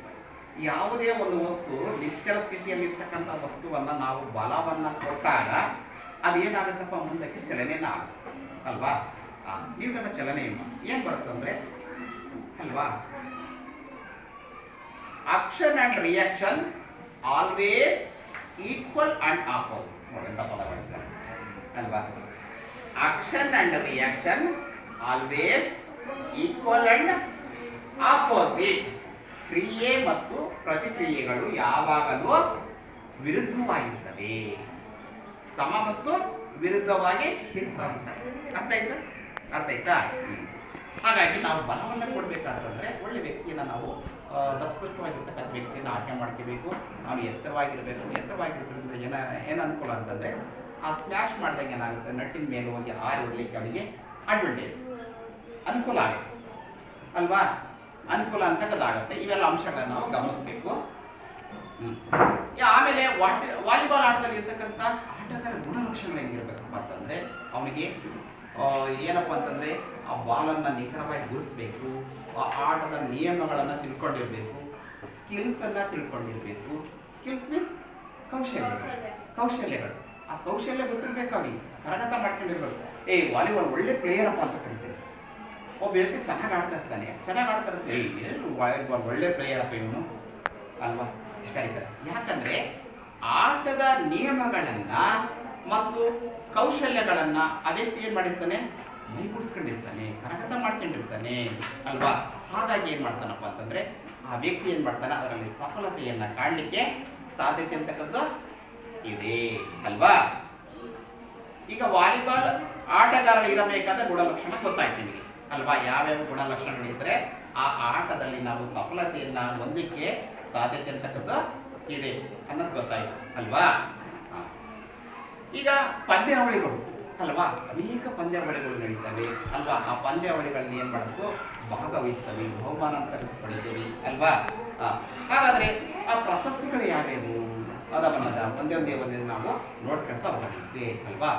ಯಾವುದೇ ಒಂದು ವಸ್ತು ನಿಶ್ಚಲ ಸ್ಥಿತಿಯಲ್ಲಿರ್ತಕ್ಕಂಥ ವಸ್ತುವನ್ನ ನಾವು ಬಲವನ್ನ ಕೊಟ್ಟಾಗ ಅದೇನಾಗುತ್ತಪ್ಪ, ಮುಂದಕ್ಕೆ ಚಲನೆನ ಆಗುತ್ತೆ ಅಲ್ವಾ. ನೀವು ನನ್ನ ಚಲನೆ ಏನ್ ಬರುತ್ತಂದ್ರೆ ಅಲ್ವಾ, action and reaction always equal and opposite. ನೋಡಿ ಎಂತ ಪದ ಬಳಸ್ತಾರೆ ಅಲ್ವಾ. Action and reaction always equal and opposite. ಕ್ರಿಯೆ ಮತ್ತು ಪ್ರತಿಕ್ರಿಯೆಗಳು ಯಾವಾಗಲೂ ವಿರುದ್ಧವಾಗಿರ್ತವೆ, ಸಮ ಮತ್ತು ವಿರುದ್ಧವಾಗಿ ಇರ್ತವೆ. ಅರ್ಥ ಆಯ್ತಾ? ಹಾಗಾಗಿ ನಾವು ಬಲವನ್ನು ಕೊಡಬೇಕಾಅಂತಂದ್ರೆ ಒಳ್ಳೆ ವ್ಯಕ್ತಿಯನ್ನು ನಾವು ದಸ್ಪಷ್ಟವಾಗಿರ್ತಕ್ಕಂಥ ವ್ಯಕ್ತಿಯನ್ನು ಆಯ್ಕೆ ಮಾಡ್ಕೋಬೇಕು. ನಾವು ಎತ್ತರವಾಗಿರಬೇಕು. ಎತ್ತರವಾಗಿರೋದ್ರಿಂದ ಏನು ಅನುಕೂಲ ಅಂತಂದರೆ ಆ ಸ್ಮ್ಯಾಶ್ ಮಾಡಿದಾಗ ಏನಾಗುತ್ತೆ, ನಟ್ಟಿನ ಮೇಲೆ ಹೋಗಿ ಆರಿ ಹೊಡ್ಲಿಕ್ಕೆ ಅವನಿಗೆ ಅಡ್ವಾಂಟೇಜ್ ಅನುಕೂಲ ಆಗುತ್ತೆ ಅಲ್ವಾ, ಅನುಕೂಲ ಅಂತಕ್ಕದ್ದಾಗುತ್ತೆ. ಇವೆಲ್ಲ ಅಂಶಗಳನ್ನು ನಾವು ಗಮನಿಸಬೇಕು. ಆಮೇಲೆ ವಾಲಿಬಾಲ್ ಆಟದಲ್ಲಿ ಇರ್ತಕ್ಕಂಥ ಆಟಗಾರ ಗುಣಲಕ್ಷಣಗಳು ಹೆಂಗಿರ್ಬೇಕಪ್ಪ ಅಂತಂದ್ರೆ ಅವನಿಗೆ ಏನಪ್ಪ ಅಂತಂದ್ರೆ ಆ ಬಾಲನ್ನು ನಿಖರವಾಗಿ ಗುರಿಸ್ಬೇಕು, ಆ ಆಟದ ನಿಯಮಗಳನ್ನು ತಿಳ್ಕೊಂಡಿರ್ಬೇಕು, ಸ್ಕಿಲ್ಸ್ ಅನ್ನ ತಿಳ್ಕೊಂಡಿರ್ಬೇಕು. ಸ್ಕಿಲ್ಸ್ ಮೀನ್ಸ್ ಕೌಶಲ್ಯಗಳು. ಆ ಕೌಶಲ್ಯ ಗೊತ್ತಿರ್ಬೇಕು, ಅವನಿಗೆ ಕರಗತ ಮಾಡ್ಕೊಂಡಿರ್ಬೇಕು. ವಾಲಿಬಾಲ್ ಒಳ್ಳೆ ಪ್ಲೇಯರ್ ಅಪ್ಪ ಅಂತ ಕರಿತೀವಿ. ಒಬ್ಬ ವ್ಯಕ್ತಿ ಚೆನ್ನಾಗಿ ಆಡ್ತಾ ಇರ್ತಾನೆ, ಚೆನ್ನಾಗಿ ಆಡ್ತಾ ಇರ್ತಾನೆ, ವಾಲಿಬಾಲ್ ಒಳ್ಳೆ ಪ್ಲೇಯರ್ ಅಪ್ಪ ಇವನು ಅಲ್ವಾ ಕರೀತಾರೆ. ಯಾಕಂದ್ರೆ ಆಟದ ನಿಯಮಗಳನ್ನ ಮತ್ತು ಕೌಶಲ್ಯಗಳನ್ನ ಆ ವ್ಯಕ್ತಿ ಏನ್ ಮಾಡಿರ್ತಾನೆ, ಮೈಗೂಡಿಸ್ಕೊಂಡಿರ್ತಾನೆ, ಕರಗತ ಮಾಡ್ಕೊಂಡಿರ್ತಾನೆ ಅಲ್ವಾ. ಹಾಗಾಗಿ ಏನ್ ಮಾಡ್ತಾನಪ್ಪ ಅಂತಂದ್ರೆ ಆ ವ್ಯಕ್ತಿ ಏನ್ ಮಾಡ್ತಾನೆ, ಅದರಲ್ಲಿ ಸಫಲತೆಯನ್ನ ಕಾಣಲಿಕ್ಕೆ ಸಾಧ್ಯತೆ ಅಂತಕ್ಕದ್ದು ಇದೆ ಅಲ್ವಾ. ಈಗ ವಾಲಿಬಾಲ್ ಆಟಗಾರ ಇರಬೇಕಾದ ಗುಣಲಕ್ಷಣ ಗೊತ್ತಾಯ್ತು ನಿಮಗೆ ಅಲ್ವಾ. ಯಾವ್ಯಾವ ಗುಣಲಕ್ಷಣಗಳಿದ್ರೆ ಆ ಆಟದಲ್ಲಿ ನಾವು ಸಫಲತೆಯನ್ನ ಹೊಂದಲಿಕ್ಕೆ ಸಾಧ್ಯತೆ ಅಂತಕ್ಕದ್ದು ಇದೆ ಅನ್ನೋದು ಗೊತ್ತಾಯ್ತು ಅಲ್ವಾ. ಈಗ ಪಂದ್ಯಾವಳಿಗಳು ಅಲ್ವಾ, ಅನೇಕ ಪಂದ್ಯಾವಳಿಗಳು ನಡೀತವೆ ಅಲ್ವಾ. ಆ ಪಂದ್ಯಾವಳಿಗಳನ್ನ ಏನ್ ಮಾಡಬೇಕು, ಭಾಗವಹಿಸ್ತವೆ, ಬಹುಮಾನ ಅಂತ ಪಡಿತೀವಿ ಅಲ್ವಾ. ಹಾಗಾದ್ರೆ ಆ ಪ್ರಶಸ್ತಿಗಳು ಯಾವ್ಯಾವು ಅದವನ್ನದ ಒಂದೇ ನಾವು ನೋಡ್ಕೊಳ್ತಾ ಹೋಗುತ್ತೆ ಅಲ್ವಾ.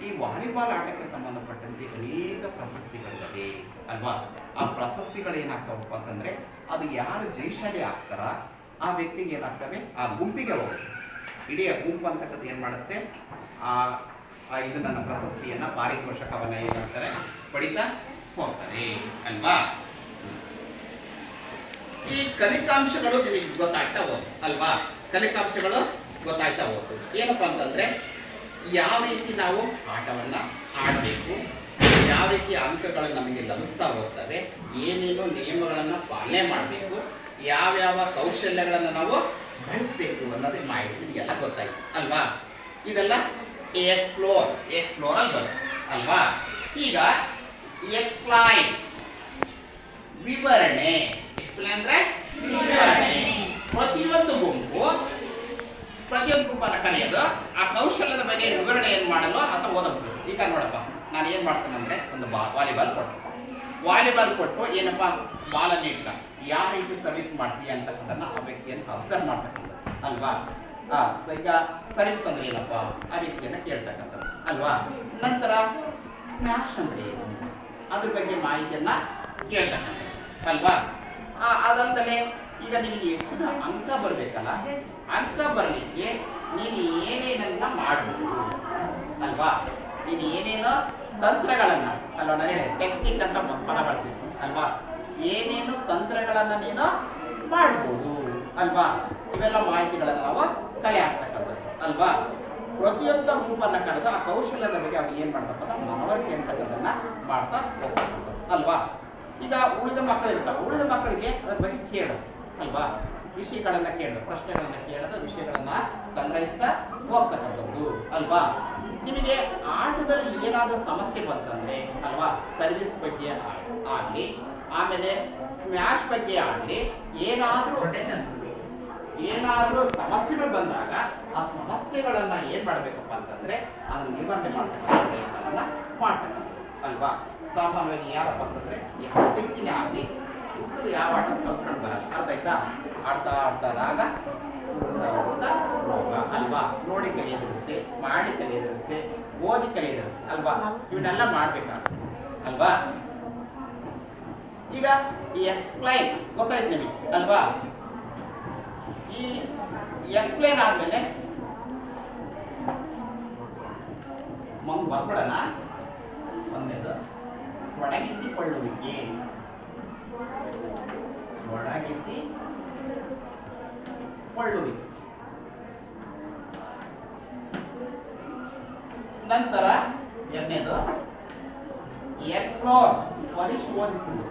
ಈ ವಾಲಿಬಾಲ್ ಆಟಕ್ಕೆ ಸಂಬಂಧಪಟ್ಟಂತೆ ಅನೇಕ ಪ್ರಶಸ್ತಿಗಳಿವೆ ಅಲ್ವಾ. ಆ ಪ್ರಶಸ್ತಿಗಳು ಏನಾಗ್ತಾವಪ್ಪ ಅಂತಂದ್ರೆ ಅದು ಯಾರು ಜಯಶಾಲಿ ಆಗ್ತಾರ ಆ ವ್ಯಕ್ತಿಗೆ ಏನಾಗ್ತವೆ, ಆ ಗುಂಪಿಗೆ ಹೋಗುತ್ತೆ. ಇಡೀ ಗುಂಪು ಅಂತಕ್ಕದ್ದು ಏನ್ ಮಾಡುತ್ತೆ, ಇದು ನನ್ನ ಪ್ರಶಸ್ತಿಯನ್ನ ಪಾರಿತೋಷಕವನ್ನ ಏನ್ ಮಾಡ್ತಾರೆ ಪಡಿತಾ ಹೋಗ್ತಾರೆ ಅಲ್ವಾ. ಈ ಕಲಿಕಾಂಶಗಳು ನಿಮಗೆ ಗೊತ್ತಾಗ್ತಾ ಹೋಗ್ತು ಅಲ್ವಾ. ಕಲಿಕಾಂಶಗಳು ಗೊತ್ತಾಗ್ತಾ ಹೋಗ್ತು. ಏನಪ್ಪಾ ಅಂತಂದ್ರೆ ಯಾವ ರೀತಿ ನಾವು ಆಟವನ್ನ ಆಡಬೇಕು, ಯಾವ ರೀತಿ ಅಂಕಗಳು ನಮಗೆ ಲಭಿಸ್ತಾ ಹೋಗ್ತವೆ, ಏನೇನು ನಿಯಮಗಳನ್ನ ಪಾಲನೆ ಮಾಡಬೇಕು, ಯಾವ್ಯಾವ ಕೌಶಲ್ಯಗಳನ್ನು ನಾವು ಬಳಸಬೇಕು ಅನ್ನೋದೇ ಮಾಹಿತಿ ನಿಮಗೆಲ್ಲ ಗೊತ್ತಾಯ್ತು ಅಲ್ವಾ. ಇದೆಲ್ಲ ಎಕ್ಸ್ಪ್ಲೋರ್ ಅಲ್ಲಿ ಬರುತ್ತೆ ಅಲ್ವಾ. ಈಗ ಎಕ್ಸ್ಪ್ಲೈನ್ ವಿವರಣೆ. ಎಕ್ಸ್ಪ್ಲೈನ್ ಅಂದ್ರೆ ವಿವರಣೆ. ಪ್ರತಿಯೊಂದು ಗುಂಪನ್ನ ಕರೆಯೋದು ಆ ಕೌಶಲ್ಯದ ಬಗ್ಗೆ ವಿವರಣೆಯನ್ನು ಮಾಡಲು ಅಥವಾ ಓದಬಹುದು. ಈಗ ನೋಡಪ್ಪ, ನಾನು ಏನ್ ಮಾಡ್ತೇನೆ ಅಂದ್ರೆ ಒಂದು ವಾಲಿಬಾಲ್ ಕೊಟ್ಟು ಏನಪ್ಪ ಬಾಲನ್ನು ಇಟ್ಟ ಯಾವ ರೀತಿ ಸರ್ವಿಸ್ ಮಾಡ್ತೀಯ ಅಂತಕ್ಕಂಥದ್ದನ್ನ ಆ ವ್ಯಕ್ತಿಯನ್ನು ಅಬ್ಸರ್ವ್ ಮಾಡ್ತಕ್ಕಂಥದ್ದು ಅಲ್ವಾ. ಈಗ ಸರ್ವಿಸ್ ಅಂದ್ರೆ ಏನಪ್ಪ ಆ ವ್ಯಕ್ತಿಯನ್ನ ಕೇಳ್ತಕ್ಕಂಥದ್ದು ಅಲ್ವಾ. ನಂತರ ಸ್ಮ್ಯಾಶ್ ಅಂದ್ರೆ ಏನು ಅದ್ರ ಬಗ್ಗೆ ಮಾಹಿತಿಯನ್ನ ಕೇಳ್ತಕ್ಕಂಥದ್ದು ಅಲ್ವಾ. ಅದಲ್ಲದೆ ಈಗ ನಿನಗೆ ಹೆಚ್ಚಿನ ಅಂಕ ಬರಬೇಕಲ್ಲ, ಅಂಕ ಬರಲಿಕ್ಕೆ ನೀನು ಏನೇನನ್ನ ಮಾಡಬಹುದು ಅಲ್ವಾ. ನೀನು ಏನೇನೋ ತಂತ್ರಗಳನ್ನ ಅಲ್ವಾ, ನಾನು ಹೇಳಿ ಟೆಕ್ನಿಕ್ ಅಂತ ಪದ ಬಳಸಿದ್ದು ಅಲ್ವಾ. ಏನೇನು ತಂತ್ರಗಳನ್ನ ನೀನು ಮಾಡ್ಬೋದು ಅಲ್ವಾ. ಇವೆಲ್ಲ ಮಾಹಿತಿಗಳನ್ನ ನಾವು ಕಲೆ ಆಗ್ತಕ್ಕಂಥದ್ದು ಅಲ್ವಾ. ಪ್ರತಿಯೊಂದು ಗುಂಪನ್ನ ಕರೆದು ಆ ಕೌಶಲ್ಯದ ಬಗ್ಗೆ ಅವ್ರು ಏನ್ ಮಾಡ್ತಕ್ಕಂಥ ಮನವರಿಕೆ ಅಂತಕ್ಕಂಥದ್ದನ್ನ ಮಾಡ್ತಾ ಹೋಗ್ತಕ್ಕಂಥದ್ದು ಅಲ್ವಾ. ಈಗ ಉಳಿದ ಮಕ್ಕಳು ಇರ್ತಾವೆ, ಉಳಿದ ಮಕ್ಕಳಿಗೆ ಅದ್ರ ಬಗ್ಗೆ ಕೇಳೋದು ಅಲ್ವಾ, ವಿಷಯಗಳನ್ನ ಕೇಳೋದು, ಪ್ರಶ್ನೆಗಳನ್ನ ಕೇಳೋದು, ವಿಷಯಗಳನ್ನ ಸಂಗ್ರಹಿಸ್ತಾ ಹೋಗ್ತಕ್ಕಂಥದ್ದು ಅಲ್ವಾ. ನಿಮಗೆ ಆಟದಲ್ಲಿ ಏನಾದರೂ ಸಮಸ್ಯೆ ಬಂತಂದ್ರೆ ಅಲ್ವಾ, ಸರ್ವಿಸ್ ಬಗ್ಗೆ ಆಗಲಿ, ಆಮೇಲೆ ಸ್ಮ್ಯಾಶ್ ಬಗ್ಗೆ ಆಗಲಿ, ಏನಾದ್ರೂ ಸಮಸ್ಯೆಗಳು ಬಂದಾಗ ಆ ಸಮಸ್ಯೆಗಳನ್ನ ಏನ್ ಮಾಡ್ಬೇಕಪ್ಪ ಅಂತಂದ್ರೆ ಅದನ್ನ ನಿವಾರಣೆ ಮಾಡ್ತಕ್ಕಂಥ ಪ್ರಯತ್ನವನ್ನ ಮಾಡ್ತಕ್ಕಂಥ ಅಲ್ವಾ. ಸಾಮಾನ್ಯವಾಗಿ ಯಾರಪ್ಪ ಅಂತಂದ್ರೆ ವ್ಯಕ್ತಿನೇ ಆಗಲಿ ಯಾವ ಆಟ ಕಲ್ತ್ಕೊಂಡು ಬರಲ್ಲ, ಅರ್ಥ ಆಯ್ತಾ. ಆಡ್ತಾ ರಾಗ ರೋಗ ಅಲ್ವಾ. ನೋಡಿ ಕಲಿಯೋದಿರುತ್ತೆ, ಮಾಡಿ ಕಲಿಯೋದಿರುತ್ತೆ, ಓದಿ ಕಲಿಯೋದಿರುತ್ತೆ ಅಲ್ವಾ. ಇವನ್ನೆಲ್ಲ ಮಾಡ್ಬೇಕಾಗುತ್ತೆ ಅಲ್ವಾ. ಈಗ ಈ ಎಕ್ಸ್ಪ್ಲೈನ್ ಗೊತ್ತಾಯ್ತು ನಿಮಗೆ ಅಲ್ವಾ. ಈ ಎಕ್ಸ್ಪ್ಲೈನ್ ಆದ್ಮೇಲೆ ಬರ್ಬಿಡೋಣ. ಒಂದೇದು ಒಣಗಿಸಿಕೊಳ್ಳುವಿಕೆ. ನಂತರ ಎರಡನೇದು ಎಕ್ಸ್ಪ್ಲೋರ್, ಪರಿಶೋಧಿಸುವುದು.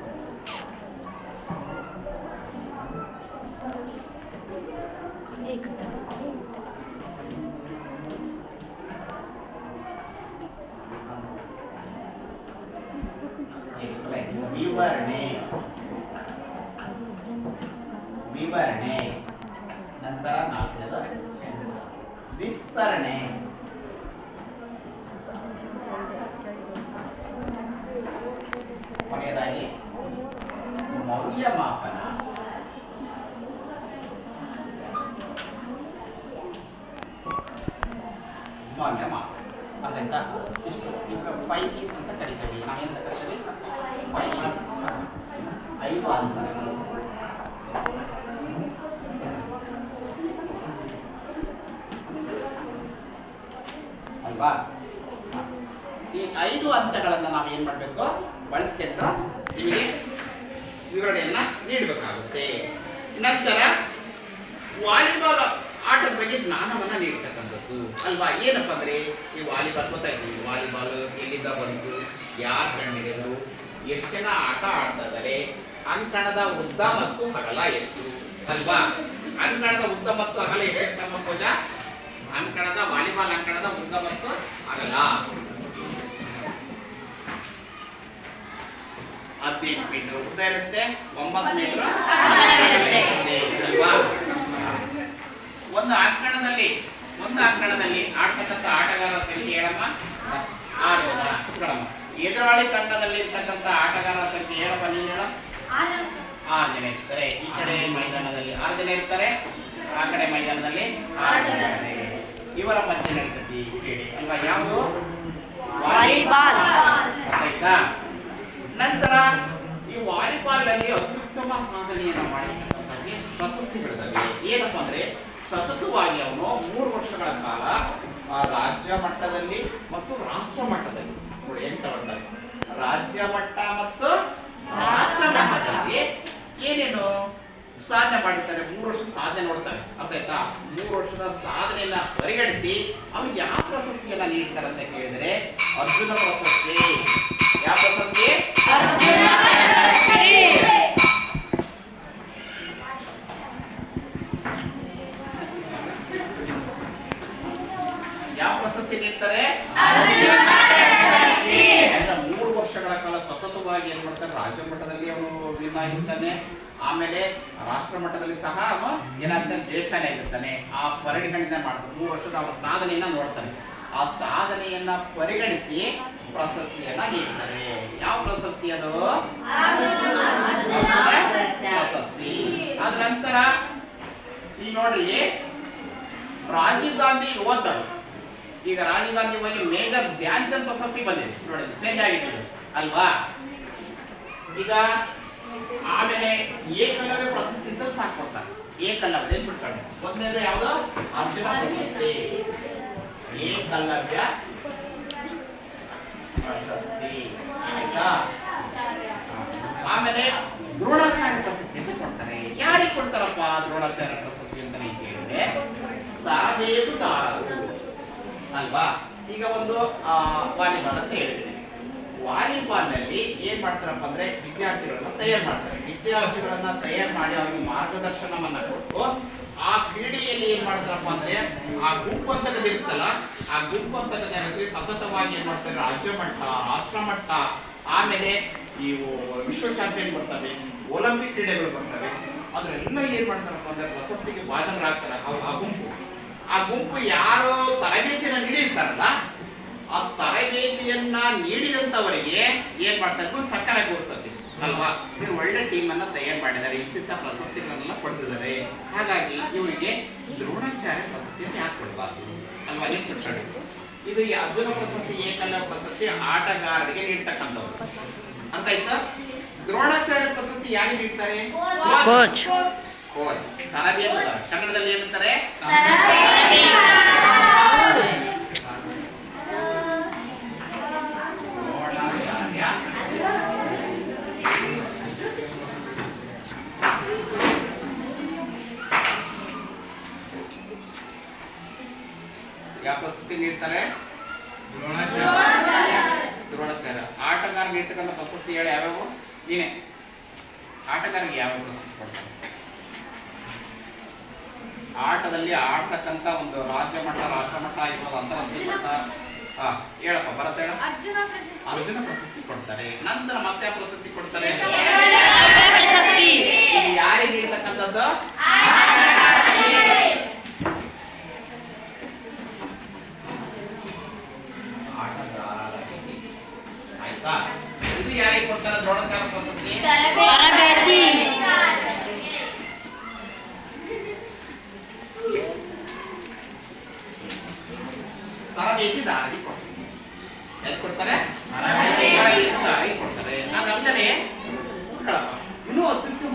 ವಿವರಣೆ ವಿವರಣೆ. ನಂತರ ನಾಲ್ಕನೇದು ವಿಸ್ತರಣೆ. ಕೊನೆಯದಾಗಿ ಮೌಲ್ಯಮಾಪನ. ಮೌಲ್ಯಮಾಪನ ಅದರಿಂದ ಇಷ್ಟು ಈಗ 5 P's ಅಂತ ಕರಿತೀವಿ. ನಾವೇಂತ ಕರಿತೀವಿ? 5 ಅಂತರಗಳು. ಅಲ್ವಾ? ಈ 5 ಹಂತಗಳನ್ನು ನಾವು ಏನ್ ಮಾಡಬೇಕು? ಬಳಸ್ಕೊಂಡು ನಿಮಗೆ ವಿವರಣೆಯನ್ನ ನೀಡಬೇಕಾಗುತ್ತೆ. ನಂತರ ವಾಲಿಬಾಲ್ ಆಟದ ಬಗ್ಗೆ ಜ್ಞಾನವನ್ನ ನೀಡ್ತಕ್ಕಂಥದ್ದು ಅಲ್ವಾ? ಏನಪ್ಪ ಅಂದ್ರೆ ಈ ವಾಲಿಬಾಲ್ ಗೊತ್ತಾಯ್ತು. ವಾಲಿಬಾಲ್ ಎಲ್ಲಿಂದ ಬಂತು, ಯಾರು ಕಂಡಿಡಿದ್ರು, ಎಷ್ಟು ಜನ ಆಟ ಆಡ್ತಾ ಇದ್ದಾರೆ, ಅಂಕಣದ ಉದ್ದ ಮತ್ತು ಅಗಲ ಎಷ್ಟು ಅಲ್ವಾ? ಅಂಕಣದ ಉದ್ದ ಮತ್ತು ಅಗಲ ಎಷ್ಟು ನಮ್ಮ ಪೂಜಾ? ಅಂಕಣದ ವಾಲಿಬಾಲ್ ಅಂಕಣದ ಉದ್ದ ಮತ್ತು ಅಗಲ 18 ಮೀಟರ್ ಉದ್ದ ಇರುತ್ತೆ, 9 ಮೀಟರ್ ಅಲ್ವಾ? ಒಂದು ಅಂಕಣದಲ್ಲಿ ಆಡ್ತಕ್ಕಂಥ ಆಟಗಾರರ ಸಂಖ್ಯೆ ಹೇಳಮ್ಮ? 6 ಜನ. ಕೇಳಮ್ಮ. ಎದುರಾಳಿ ತಂಡದಲ್ಲಿ ಇರ್ತಕ್ಕಂಥ ಆಟಗಾರರ ಸಂಖ್ಯೆ ಹೇಳಪ್ಪ, ನೀನು ಹೇಳ. 6 ಜನ ಇರ್ತಾರೆ. ಈ ಕಡೆ ಮೈದಾನದಲ್ಲಿ 6 ಜನ ಇರ್ತಾರೆ, ಆ ಕಡೆ ಮೈದಾನದಲ್ಲಿ 6 ಜನ ಇರ್ತಾರೆ. ಇವರ ಮಧ್ಯೆ ನಡೀತದೆ ಕ್ರೀಡೆ ಅಲ್ವಾ? ಯಾವುದು? ವಾಲಿಬಾಲ್. ಆಯ್ತಾ? ನಂತರ ಈ ವಾಲಿಬಾಲ್ ನಲ್ಲಿ ಅತ್ಯುತ್ತಮ ಸಾಧನೆಯನ್ನು ಮಾಡಿರ್ತಕ್ಕಂಥವ್ರಿಗೆ ಪ್ರಶಸ್ತಿಗಳಿದ್ದಾವೆ. ಏನಪ್ಪಾ ಅಂದ್ರೆ ಸತತವಾಗಿ ಅವನು 3 ವರ್ಷಗಳ ಕಾಲ ರಾಜ್ಯ ಮಟ್ಟದಲ್ಲಿ ಮತ್ತು ರಾಷ್ಟ್ರ ಮಟ್ಟದಲ್ಲಿ ಏನ್ ತಗೊಳ್ತಾರೆ? ರಾಜ್ಯ ಮಟ್ಟ ಮತ್ತು ರಾಷ್ಟ್ರ ಮಟ್ಟದಲ್ಲಿ ಏನೇನು ಸಾಧನೆ ಮಾಡಿರ್ತಾರೆ? 3 ವರ್ಷ ಸಾಧನೆ ನೋಡ್ತಾರೆ. ಅರ್ಥ ಆಯ್ತಾ? 3 ವರ್ಷದ ಸಾಧನೆಯನ್ನ ಪರಿಗಣಿಸಿ ಅವ್ರಿಗೆ ಯಾವ ಪ್ರಶಸ್ತಿಯನ್ನ ನೀಡ್ತಾರೆ ಅಂತ ಕೇಳಿದರೆ ಅರ್ಜುನ ಪ್ರಶಸ್ತಿ. ಯಾವ ಪ್ರಶಸ್ತಿ? ಯಾವ ಪ್ರಶಸ್ತಿ ನೀಡ್ತಾರೆ? 3 ವರ್ಷಗಳ ಕಾಲ ಸತತವಾಗಿ ಏನ್ ಮಾಡ್ತಾರೆ? ರಾಜ್ಯ ಮಟ್ಟದಲ್ಲಿ ಅವನು ವಿನ್ ಆಗಿರ್ತಾನೆ, ಆಮೇಲೆ ರಾಷ್ಟ್ರ ಮಟ್ಟದಲ್ಲಿ ಸಹ ಅವನು ಏನಾಗ್ತಾನೆ? ಜ್ಯೇಷ್ಠನೇ ಆಗಿರ್ತಾನೆ. ಆ ಪರಿಗಣನೆ ಮಾಡ್ತಾರೆ. 3 ವರ್ಷದ ಅವರ ಸಾಧನೆಯನ್ನ ನೋಡ್ತಾನೆ. ಆ ಸಾಧನೆಯನ್ನ ಪರಿಗಣಿಸಿ ಪ್ರಶಸ್ತಿಯನ್ನ ನೀಡ್ತಾರೆ. ಯಾವ ಪ್ರಶಸ್ತಿ ಅದು? ಪ್ರಶಸ್ತಿ. ಅದ ನಂತರ ಈಗ ನೋಡ್ರಿ, ರಾಜೀವ್ ಗಾಂಧಿ ಓದ್ತಾರೆ. ಈಗ ರಾಜೀವ್ ಗಾಂಧಿ ಬಗ್ಗೆ ಮೇಜರ್ ಧ್ಯಾನ್ ಚಂದ್ ಪ್ರಶಸ್ತಿ ಬಂದಿದೆ ನೋಡಿ, ಚೇಂಜ್ ಆಗಿದೆ ಅಲ್ವಾ? ಈಗ ಆಮೇಲೆ ಏಕಲವ್ಯ ಪ್ರಶಸ್ತಿ ಅಂತ ಸಾಕು ಕೊಡ್ತಾರೆ. ಏಕಲವ್ಯ ನೆನ್ಬಿಟ್ಕೊಂಡು ಒಂದನೇದು ಯಾವುದು? ಅರ್ಜುನ ಪ್ರಶಸ್ತಿ. ಏಕಲವ್ಯ ಪ್ರಶಸ್ತಿ ಆಯ್ತಾ? ಆಮೇಲೆ ದ್ರೋಣಾಚಾರ್ಯ ಪ್ರಶಸ್ತಿ ಅಂತ ಕೊಡ್ತಾರೆ. ಯಾರಿಗೆ ಕೊಡ್ತಾರಪ್ಪ ದ್ರೋಣಾಚಾರ್ಯ ಪ್ರಶಸ್ತಿ ಅಂತ ನೀವು ಕೇಳಿದ್ರೆ ತರಬೇತುದಾರರು ಅಲ್ವಾ? ಈಗ ಒಂದು ವಾಲಿಬಾಲ್ ಅಂತ ಹೇಳಿದ್ದೀನಿ. ವಾಲಿಬಾಲ್ ನಲ್ಲಿ ಏನ್ ಮಾಡ್ತಾರಪ್ಪ ಅಂದ್ರೆ ವಿದ್ಯಾರ್ಥಿಗಳನ್ನ ತಯಾರು ಮಾಡ್ತಾರೆ. ವಿದ್ಯಾರ್ಥಿಗಳನ್ನ ತಯಾರು ಮಾಡಿ ಅವ್ರಿಗೆ ಮಾರ್ಗದರ್ಶನವನ್ನ ಕೊಟ್ಟು ಆ ಕ್ರೀಡೆಯಲ್ಲಿ ಏನ್ ಮಾಡ್ತಾರಪ್ಪ ಅಂದ್ರೆ ಆ ಗುಂಪಂತಕದ ಇರ್ತಲ್ಲ, ಆ ಗುಂಪಂತಕದಲ್ಲಿ ಸತತವಾಗಿ ಏನ್ ಮಾಡ್ತಾರೆ? ರಾಜ್ಯ ಮಟ್ಟ, ರಾಷ್ಟ್ರ ಮಟ್ಟ, ಆಮೇಲೆ ಇವು ವಿಶ್ವ ಚಾಂಪಿಯನ್ ಬರ್ತವೆ, ಒಲಿಂಪಿಕ್ ಕ್ರೀಡೆಗಳು ಬರ್ತವೆ. ಅದ್ರೆಲ್ಲ ಏನ್ ಮಾಡ್ತಾರಪ್ಪ ಅಂದ್ರೆ ಪ್ರಶಸ್ತಿಗೆ ಭಾಜನರಾಗ್ತಾರೆ ಆ ಗುಂಪು ಯಾರು ತರಬೇತಿಯನ್ನ ನೀಡಿರ್ತಾರಲ್ಲ, ಆ ತರಬೇತಿಯನ್ನ ನೀಡಿದಂತವರಿಗೆ ಏನ್ ಮಾಡ್ತಾರೆ? ಸಕ್ಕರೆಗೊಳಿಸ್ತದೆ ಅಲ್ವಾ? ಇವರು ಒಳ್ಳೆ ಟೀಮ್ ಅನ್ನ ತಯಾರು ಮಾಡಿದ್ದಾರೆ, ಇಂಥ ಪ್ರಶಸ್ತಿಗಳನ್ನೆಲ್ಲ ಕೊಡ್ತಿದ್ದಾರೆ. ಹಾಗಾಗಿ ಇವರಿಗೆ ದ್ರೋಣಾಚಾರ್ಯ ಪ್ರಶಸ್ತಿಯನ್ನು ಯಾಕೆ ಕೊಡಬಾರ್ದು ಅಲ್ವಾ? ಇದು ಅರ್ಜುನ ಪ್ರಶಸ್ತಿ, ಏಕಲವ್ಯ ಪ್ರಶಸ್ತಿ ಆಟಗಾರರಿಗೆ ನೀಡ್ತಕ್ಕಂಥವ್ರು ಅಂತ ಆಯ್ತಾ? ದ್ರೋಣಾಚಾರ್ಯ ಪ್ರಶಸ್ತಿ ಯಾರಿಗೆ ನೀಡ್ತಾರೆ? ಕೋಚ್. ಕೋಚ್. ತರಬೇತುದಾರ. ಕನ್ನಡದಲ್ಲಿ ಏನಂತಾರೆ? ಯಾವ ಪ್ರಶಸ್ತಿ ನೀಡ್ತಾರೆ? ದ್ರೋಣಾಚಾರ್ಯ. ಆಟಗಾರ ನೀಡ್ತಕ್ಕಂಥ ಪ್ರಶಸ್ತಿ ಹೇಳಿ ಯಾವ್ಯಾವು? ನೀನೆ ಆಟಗಾರರಿಗೆ ಯಾವ ಪ್ರಶಸ್ತಿ ಕೊಡ್ತಾರೆ? ಆಟದಲ್ಲಿ ಆಡ್ತಕ್ಕಂಥ ಒಂದು ರಾಜ್ಯ ಮಟ್ಟ, ರಾಷ್ಟ್ರ ಮಟ್ಟ ಆಗಿರ್ಬೋದು, ಅಂತಾರಾಷ್ಟ್ರೀಯ ಮಟ್ಟ. ಹೇಳಪ್ಪ, ಬರತ್ತ ಹೇಳ. ಅರ್ಜುನ ಪ್ರಶಸ್ತಿ ಕೊಡ್ತಾರೆ. ನಂತರ ಮತ್ತೆ ಪ್ರಶಸ್ತಿ ಕೊಡ್ತಾರೆ. ಯಾರಿಗೆ ನೀಡ್ತಕ್ಕಂಥದ್ದು?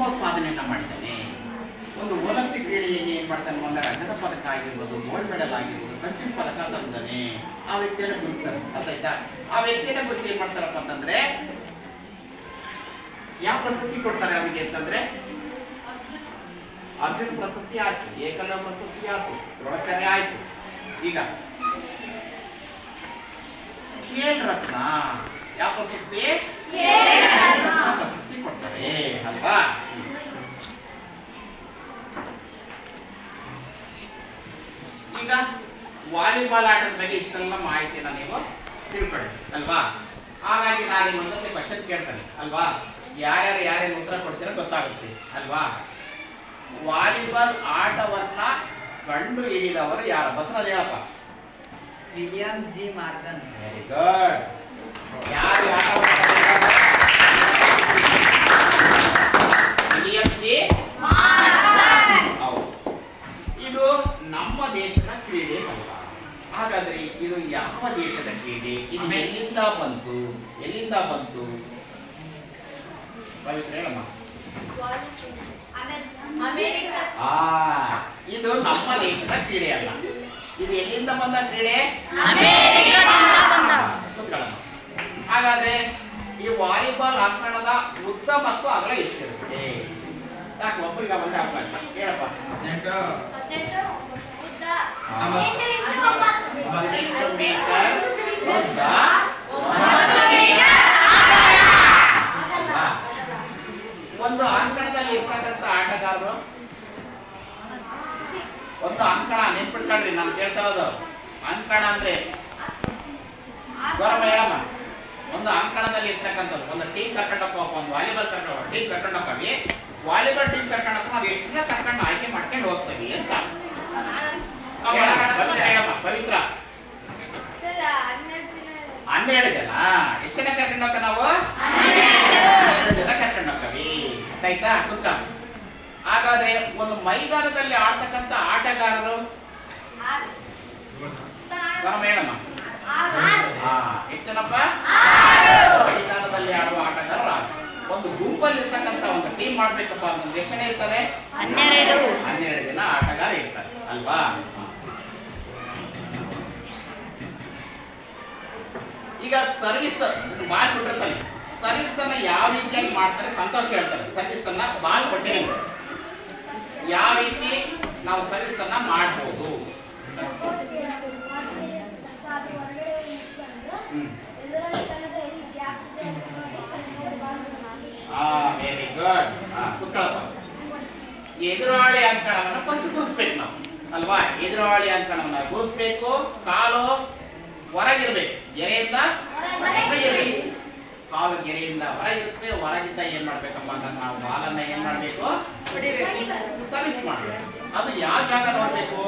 ಉತ್ತಮ ಸಾಧನೆಯನ್ನ ಮಾಡಿದ್ದಾನೆ. ಒಂದು ಒಲಿಂಪಿಕ್ ಕ್ರೀಡೆಯಲ್ಲಿ ಏನ್ ಮಾಡ್ತಾನೆ ಅಂದ್ರೆ ರಜತ ಪದಕ ಆಗಿರ್ಬೋದು, ಗೋಲ್ಡ್ ಮೆಡಲ್ ಆಗಿರ್ಬೋದು, ಕಂಚಿನ ಪದಕ ತಂದಾನೆ. ಆ ವ್ಯಕ್ತಿಯನ್ನು ಗುರುತಿಸ್ತಾರೆ. ಅರ್ಥಾಯ್ತಾ? ಆ ವ್ಯಕ್ತಿಯನ್ನ ಗುರುತಿ ಏನ್ ಮಾಡ್ತಾರಪ್ಪ ಅಂತಂದ್ರೆ ಯಾವ ಪ್ರಶಸ್ತಿ ಕೊಡ್ತಾರೆ ಅವರಿಗೆ ಅಂತಂದ್ರೆ ಅರ್ಜುನ್ ಪ್ರಶಸ್ತಿ ಆಯ್ತು, ಏಕಲವ್ಯ ಪ್ರಶಸ್ತಿ ಆಯ್ತು, ದ್ರೋಣಾಚಾರ್ಯ ಆಯ್ತು. ಈಗ ಖೇಲ್ ರತ್ನ ಯಾವ ಪ್ರಶಸ್ತಿ? ಪ್ರಶಸ್ತಿ ಕೊಡ್ತಾರೆ ಅಲ್ವಾ? ಈಗ ವಾಲಿಬಾಲ್ ಆಟದ ಬಗ್ಗೆ ಇಷ್ಟೆಲ್ಲ ಮಾಹಿತಿನ ನೀವು ತಿಳ್ಕೊಳ್ಳಿ ಅಲ್ವಾ? ಹಾಗಾಗಿ ನಾನು ನಿಮ್ಮೊಂದೊಂದು ಕ್ವಶನ್ ಕೇಳ್ತಾನೆ ಅಲ್ವಾ? ಯಾರ್ಯಾರು ಉತ್ತರ ಕೊಡ್ತೀರೋ ಗೊತ್ತಾಗುತ್ತೆ ಅಲ್ವಾ? ವಾಲಿಬಾಲ್ ಆಟವನ್ನ ಕಂಡು ಹಿಡಿದವರು ಯಾರು? ಬಸವರಾಜ್ ಹೇಳಪ್ಪ. William G Morgan. Very good. ಯಾರು ವಿಲಿಯಂ ಜಿ ಮಾರ್ಗನ್. ಹೌದು. ಇದು ನಮ್ಮ ದೇಶದ ಕ್ರೀಡೆ ಅಲ್ವಾ? ಹಾಗಾದ್ರೆ ಇದು ಯಾವ ದೇಶದ ಕ್ರೀಡೆ? ಇದು ಎಲ್ಲಿಂದ ಬಂತು? ಪವಿತ್ರ ಹೇಳಮ್ಮ. ಇದು ನಮ್ಮ ದೇಶದ ಕ್ರೀಡೆ ಅಲ್ಲ. ಇದು ಎಲ್ಲಿಂದ ಬಂದ ಕ್ರೀಡೆ? ಹಾಗಾದ್ರೆ ಈ ವಾಲಿಬಾಲ್ ಆಟದ ಉದ್ದ ಮತ್ತು ಅಗಲ ಎಷ್ಟಿರುತ್ತೆ? ಸಾಕು, ಒಬ್ಬರಿಗೆ ಒಂದೇ ಅವಕಾಶ. ಹೇಳಪ್ಪ. 18 ಮೀಟರ್ ಉದ್ದ, 9 ಮೀಟರ್ ಅಗಲ. ಒಂದು ಅಂಕಣದಲ್ಲಿ ಇರ್ತಕ್ಕಂಥ ಆಟಗಾರರು, ಒಂದು ಅಂಕಣ ನೆನ್ಪಿಟ್ಕೊಳ್ರಿ, ನಾನು ಕೇಳ್ತಾ ಇರೋದು ಅಂಕಣ ಅಂದ್ರೆ ಗೌರವ ಹೇಳಮ್ಮ. ಒಂದು ಅಂಕಣದಲ್ಲಿ ಇರ್ತಕ್ಕಂಥದ್ದು ಒಂದು ಟೀಮ್ ಕರ್ಕೊಂಡಪ್ಪ, ಒಂದು ವಾಲಿಬಾಲ್ ಟೀಮ್ ಕರ್ಕೊಂಡೋಗಿ ವಾಲಿಬಾಲ್ ಟೀಮ್ ಕರ್ಕೊಂಡಪ್ಪ ನಾವು ಎಷ್ಟು ಜನ ಕರ್ಕೊಂಡು ಆಯ್ಕೆ ಮಾಡ್ಕೊಂಡು ಹೋಗ್ತೀವಿ ಅಂತ ಹೇಳಮ್ಮ. ಪವಿತ್ರ 12 ಜನ. ಎಷ್ಟು ಜನ ಕರ್ಕೊಂಡು ಹೋಗ್ತ ನಾವು? 12 ಜನ ಕರ್ಕೊಂಡು ಹೋಗ್ತೀವಿ. ಆಯ್ತಾ? ಕುತ್ತ. ಹಾಗಾದ್ರೆ ಒಂದು ಮೈದಾನದಲ್ಲಿ ಆಡ್ತಕ್ಕಂಥ ಆಟಗಾರರು ಹೇಳಮ್ಮ. ಎಷ್ಟು ಜನಪ್ಪ? ಮೈದಾನದಲ್ಲಿ ಆಡುವ ಆಟಗಾರರು. ಒಂದು ಗುಂಪಲ್ಲಿ ಇರ್ತಕ್ಕಂಥ ಒಂದು ಟೀಮ್ ಮಾಡ್ಬೇಕಪ್ಪ ಅಂತಂದ್ರೆ ಎಷ್ಟು ಜನ ಇರ್ತಾರೆ? 12 ಜನ ಆಟಗಾರ ಇರ್ತಾರೆ ಅಲ್ವಾ? ಈಗ ಸರ್ವಿಸ್ ಬಾಲ್ ಕೊಟ್ಟಿರ್ತಾನೆ. ಸರ್ವಿಸ್ ಅನ್ನ ಯಾವ ರೀತಿಯಾಗಿ ಮಾಡ್ತಾರೆ? ಸಂತೋಷ ಹೇಳ್ತಾರೆ. ಸರ್ವಿಸ್ ಅನ್ನ ಬಾಲ್ ಕೊಟ್ಟಿಲ್ಲ ಯಾವ ರೀತಿ ನಾವು ಸರ್ವಿಸ್ ಅನ್ನ ಮಾಡಬಹುದು? Very good. ಕುತ್ಕೊಳ್ಳಪ್ಪ. ಎದುರಾಳಿ ಅಂಕಣವನ್ನು ಫಸ್ಟ್ ಗುರುಸ್ಬೇಕು ನಾವು ಅಲ್ವಾ? ಎದುರಾಳಿ ಅಂಕಣವನ್ನ ಗುರುಸ್ಬೇಕು. ಕಾಲು ಹೊರಗಿರ್ಬೇಕು, ಗೆರೆಯಿಂದ ಹೊರಗಿರ್ಬೇಕು. ಕಾಲು ಗೆರೆಯಿಂದ ಹೊರಗಿರುತ್ತೆ. ಹೊರಗಿದ್ದ ಏನ್ ಮಾಡ್ಬೇಕಪ್ಪ ಅಂತಂದ್ರೆ ನಾವು ಬಾಲನ್ನ ಏನ್ ಮಾಡ್ಬೇಕು? ಸರ್ವಿಸ್ ಮಾಡ್ಬೇಕು. ಅದು ಯಾವ ಜಾಗ ನೋಡ್ಬೇಕು?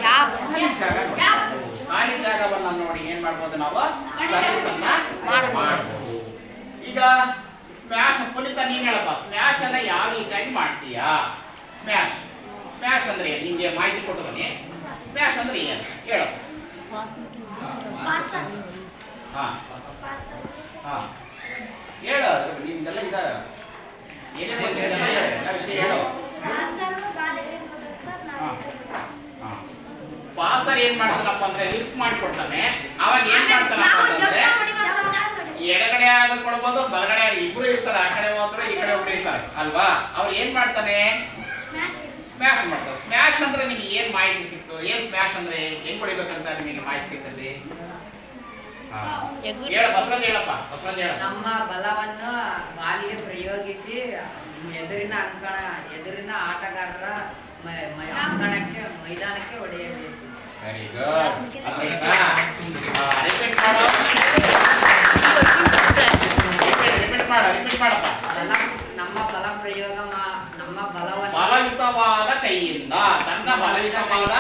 ಖಾಲಿ ಜಾಗ ನೋಡ್ಬೇಕು. ಖಾಲಿ ಜಾಗವನ್ನ ನೋಡಿ ಏನ್ ಮಾಡ್ಬೋದು ನಾವು? ಸರ್ವಿಸ್ ಅನ್ನ ಮಾಡ್ಬೋದು. ಈಗ ಸ್ಮ್ಯಾಶ್, ಪುನೀತ ನೀನ್ ಹೇಳಪ್ಪ. ಸ್ಮ್ಯಾಶ್ ಅನ್ನ ಯಾವ ರೀತಿಯಾಗಿ ಮಾಡ್ತೀಯಾ? ಸ್ಮ್ಯಾಶ್ ಅಂದ್ರೆ ನಿಮ್ಗೆ ಮಾಹಿತಿ ಕೊಟ್ಟು ಬನ್ನಿ. ಸ್ಮ್ಯಾಶ್ ಅಂದ್ರೆ ಏನು ಹೇಳಪ್ಪ? ಹೇಳು. ನಿಮ್ದೆಲ್ಲ ಈಗ ಏನೇನು ವಿಷಯ ಹೇಳು. ಪಾಸರ್ ಏನ್ ಮಾಡ್ತಾನಪ್ಪ ಅಂದ್ರೆ ಲಿಫ್ಟ್ ಮಾಡಿಕೊಡ್ತಾನೆ. ಅವಾಗ ಏನ್ ಮಾಡ್ತಾನಪ್ಪ ಅಂತಂದ್ರೆ ಎಡಗಡೆ ಆದ್ರೂ ಕೊಡ್ಬೋದು, ಬಲಗಡೆ ಇಬ್ರು ಇರ್ತಾರೆ. ಆ ಕಡೆ ಹೋದ್ರು ಈ ಕಡೆ ಒಬ್ರು ಇರ್ತಾರೆ ಅಲ್ವಾ? ಅವ್ರು ಏನ್ ಮಾಡ್ತಾನೆ? ಸ್ಮ್ಯಾಶ್ ಮಾಡ್ತಾರೆ. ಸ್ಮ್ಯಾಶ್ ಅಂದ್ರೆ ನಿಮ್ಗೆ ಏನ್ ಮಾಹಿತಿ ಸಿಕ್ತು? ಏನ್ ಸ್ಮ್ಯಾಶ್ ಅಂದ್ರೆ ಹೆಂಗ್ ಹೊಡಿಬೇಕಂತ ನಿಮಗೆ ಮಾಹಿತಿ ಸಿಗ್ತದೆ? ಹೇಳ ಬಸವರಾಜ್ ಹೇಳಪ್ಪ. ಬಸವರಾಜ್ ಹೇಳ. ನಮ್ಮ ಬಲವನ್ನು ಬಾಲಿಗೆ ಪ್ರಯೋಗಿಸಿ ಎದುರಿನ ಆಟಗಾರರ ಅಂಕಣಕ್ಕೆ ಮೈದಾನಕ್ಕೆ ಹೊಡೆಯಬೇಕು. Very good. ರಿಪೀಟ್ ಮಾಡಪ್ಪ. ನಮ್ಮ ಬಲ ಪ್ರಯೋಗ ನಮ್ಮ ಬಲವನ್ನು ಬಲಯುತವಾದ ಕೈಯಿಂದ, ತನ್ನ ಬಲಯುತವಾದ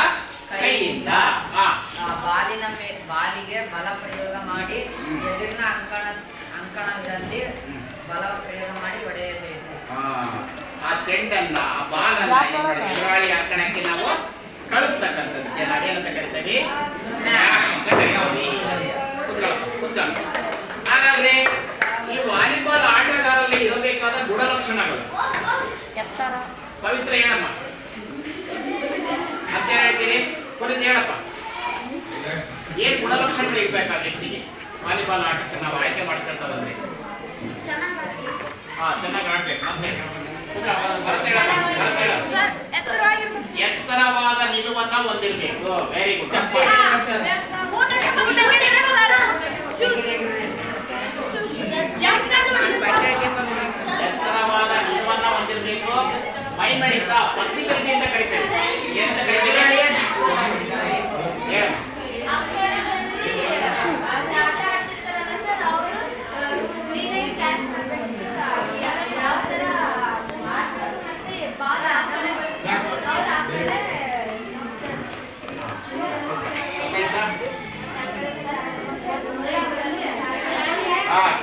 ಕೈಯಿಂದ ಬಾಲಿಗೆ ಬಲ ಪ್ರಯೋಗ ಮಾಡಿ ಎದುರಿನ ಅಂಕಣದಲ್ಲಿ ಬಲ ಪ್ರಯೋಗ ಮಾಡಿ ಹೊಡೆಯಬೇಕು. ಆ ಚೆಂಡನ್ನ, ಆ ಬಾಲನ್ನ ಎದುರಾಳಿ ಅಂಕಣಕ್ಕೆ ನಾವು ಕಳಿಸ್ತಕ್ಕಂಥದ್ದಕ್ಕೆ ನಾವೇನಂತ ಕರಿತೀವಿ? ಹಾಗಾದ್ರೆ ಈ ವಾಲಿಬಾಲ್ ಆಟಗಾರಲ್ಲಿ ಇರಬೇಕಾದ ಮಾಡಬೇಕಾದ ಗುಣಲಕ್ಷಣಗಳು. ಎತ್ತರ ಪವಿತ್ರ ಹೇಳಮ್ಮ ಅಂತ ಹೇಳ್ತೀರಿ, ಕುರಿತು ಹೇಳಪ್ಪ. ಏನ್ ಗುಣಲಕ್ಷಣಗಳು ಇರ್ಬೇಕಾ ವ್ಯಕ್ತಿಗೆ ವಾಲಿಬಾಲ್ ಆಟಕ್ಕೆ ನಾವು ಆಯ್ಕೆ ಮಾಡ್ಕೊಳ್ತಾ ಬಂದ್ರೆ? ಚೆನ್ನಾಗಿ ಆಡ್ಬೇಕು. ಮತ್ತೆ ಎತ್ತರವಾದ ನಿಲುವನ್ನ ಹೊಂದಿರಬೇಕು. Very good. ಎತ್ತರವಾದ ನಿಲುವನ್ನ ಹೊಂದಿರಬೇಕು. ಮೈ ಮಡಿತ ಫ್ಲೆಕ್ಸಿಬಿಲಿಟಿ ಅಂತ ಕರಿತೇವೆ. ಏನಂತ ಕರಿತೇವೆ? ಹೇಳ.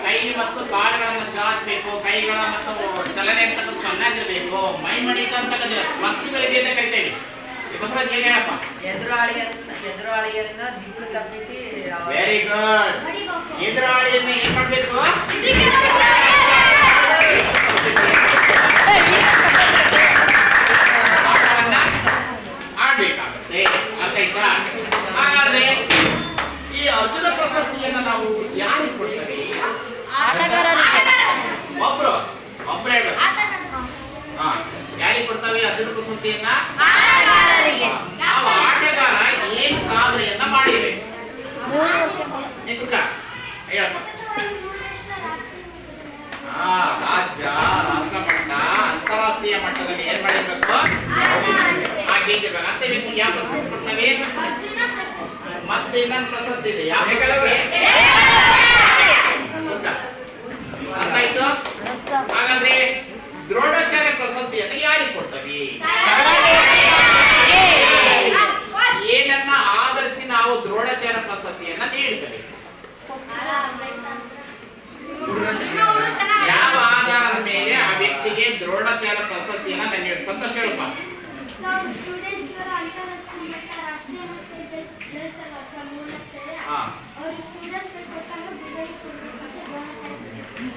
ಕೈ ಮತ್ತು ಕಾಲುಗಳನ್ನು ಚಾಚಬೇಕು. ಕೈಗಳ ಮತ್ತು ಚಲನೆ ಅಂತಕ್ಕಂಥ ಚೆನ್ನಾಗಿರ್ಬೇಕು. ಮೈ ಮಡಿತ ಅಂತಕ್ಕಂಥ ಫ್ಲೆಕ್ಸಿಬಿಲಿಟಿ ಅಂತ ಕರಿತೇವೆ. ಬಸವರಾಜ್ ಏನ್ ಹೇಳಪ್ಪ? ಎದುರಾಳಿಯನ್ನ ದಿಕ್ಕು ತಪ್ಪಿಸಿ. Very good. ಎದುರಾಳಿಯನ್ನ ಏನ್ ಮಾಡ್ಬೇಕು? ಆಡ್ಬೇಕಾಗುತ್ತೆ. ಅರ್ಥ ಆಯ್ತಾ? ಹಾಗಾದ್ರೆ ಈ ಅರ್ಜುನ ಪ್ರಶಸ್ತಿಯನ್ನ ನಾವು ಯಾರಿಗೆ ಕೊಡ್ತೇವೆ? ಒಬ್ರು ಹೇಳ್ಬೇಕು. ಯಾರಿಗೆ ಕೊಡ್ತೇವೆ ಅರ್ಜುನ ಪ್ರಶಸ್ತಿಯನ್ನ? ನಾವು ಆಟಗಾರ ಏನ್ ಸಾಧನೆಯನ್ನ ಮಾಡಿರ್ಬೇಕು. ಹೇಳಪ್ಪ. ರಾಜ್ಯ, ರಾಷ್ಟ್ರ ಮಟ್ಟ, ಅಂತಾರಾಷ್ಟ್ರೀಯ ಮಟ್ಟದಲ್ಲಿ ಏನ್ ಮಾಡಿರ್ಬೇಕು? ಹಾಗಿರ್ಬೇಕು. ಅಂತ ವ್ಯಕ್ತಿಗೆ ಯಾವ ಪ್ರಶಸ್ತಿ ಕೊಡ್ತೇವೆ? ಮತ್ತೆ ಇನ್ನೊಂದು ಪ್ರಶಸ್ತಿ ಇದೆ. ಯಾವ ಅರ್ಥಾಯ್ತು? ಹಾಗಾದ್ರೆ ದ್ರೋಣಾಚಾರ್ಯ ಪ್ರಶಸ್ತಿಯನ್ನು ಯಾರಿಗೆ ಕೊಡ್ತೇವೆ? ಏನನ್ನ ಆಧರಿಸಿ ನಾವು ದ್ರೋಣಾಚಾರ್ಯ ಪ್ರಶಸ್ತಿಯನ್ನ ನೀಡ್ತೇವೆ? ಯಾವ ಆಧಾರದ ಮೇಲೆ ಆ ವ್ಯಕ್ತಿಗೆ ದ್ರೋಣಾಚಾರ್ಯ ಪ್ರಶಸ್ತಿಯನ್ನ ನೀಡ? ಸಂತೋಷ ಹೇಳಪ್ಪ.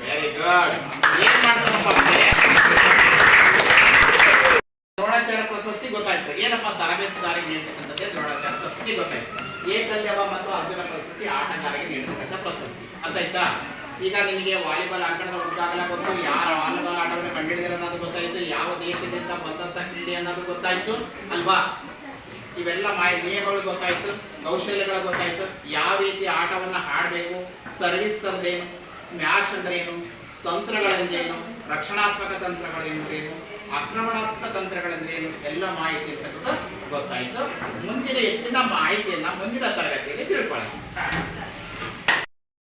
Very good. ಏನ್ ಮಾಡ್ತಾರಪ್ಪ ಅಂದ್ರೆ ದ್ರೋಣಾಚಾರ್ಯ ಪ್ರಶಸ್ತಿ ಗೊತ್ತಾಯ್ತು. ಏನಪ್ಪ ತರಬೇತುದಾರಿಗೆ ನೀಡತಕ್ಕಂಥದ್ದೇ ದ್ರೋಣಾಚಾರ್ಯ ಪ್ರಶಸ್ತಿ ಗೊತ್ತಾಯ್ತು. ಏಕಲ್ಯವ ಮತ್ತು ಅರ್ಜುನ ಪ್ರಶಸ್ತಿ ಆಟಗಾರರಿಗೆ ನೀಡತಕ್ಕಂಥ ಪ್ರಶಸ್ತಿ. ಅರ್ಥಾಯ್ತಾ? ಈಗ ನಿಮಗೆ ವಾಲಿಬಾಲ್ ಅಂಕಣದ ಉದ್ದಾಗಲ ಗೊತ್ತು, ಯಾರ ವಾಲಿಬಾಲ್ ಆಟವನ್ನು ಕಂಡುಹಿಡಿದಿರೋ ಅನ್ನೋದು ಗೊತ್ತಾಯ್ತು, ಯಾವ ದೇಶದಿಂದ ಬಂದಂತ ಕ್ರೀಡೆ ಅನ್ನೋದು ಗೊತ್ತಾಯ್ತು ಅಲ್ವಾ? ಇವೆಲ್ಲ ನಿಯಮಗಳು ಗೊತ್ತಾಯ್ತು, ಕೌಶಲ್ಯಗಳು ಗೊತ್ತಾಯ್ತು, ಯಾವ ರೀತಿ ಆಟವನ್ನ ಆಡಬೇಕು, ಸರ್ವಿಸ್ ಅಂದ್ರೇನು, ಸ್ಮ್ಯಾಶ್ ಅಂದ್ರೇನು, ತಂತ್ರಗಳೆಂದ್ರೇನು, ರಕ್ಷಣಾತ್ಮಕ ತಂತ್ರಗಳೆಂದ್ರೇನು, ಆಕ್ರಮಣಾತ್ಮಕ ತಂತ್ರಗಳೆಂದ್ರೇನು, ಎಲ್ಲ ಮಾಹಿತಿ ಇರ್ತಕ್ಕಂಥ ಗೊತ್ತಾಯ್ತು. ಮುಂದಿನ ಹೆಚ್ಚಿನ ಮಾಹಿತಿಯನ್ನ ಮುಂದಿನ ತರಗತಿಯಲ್ಲಿ ತಿಳ್ಕೊಳ್ಳೋಣ.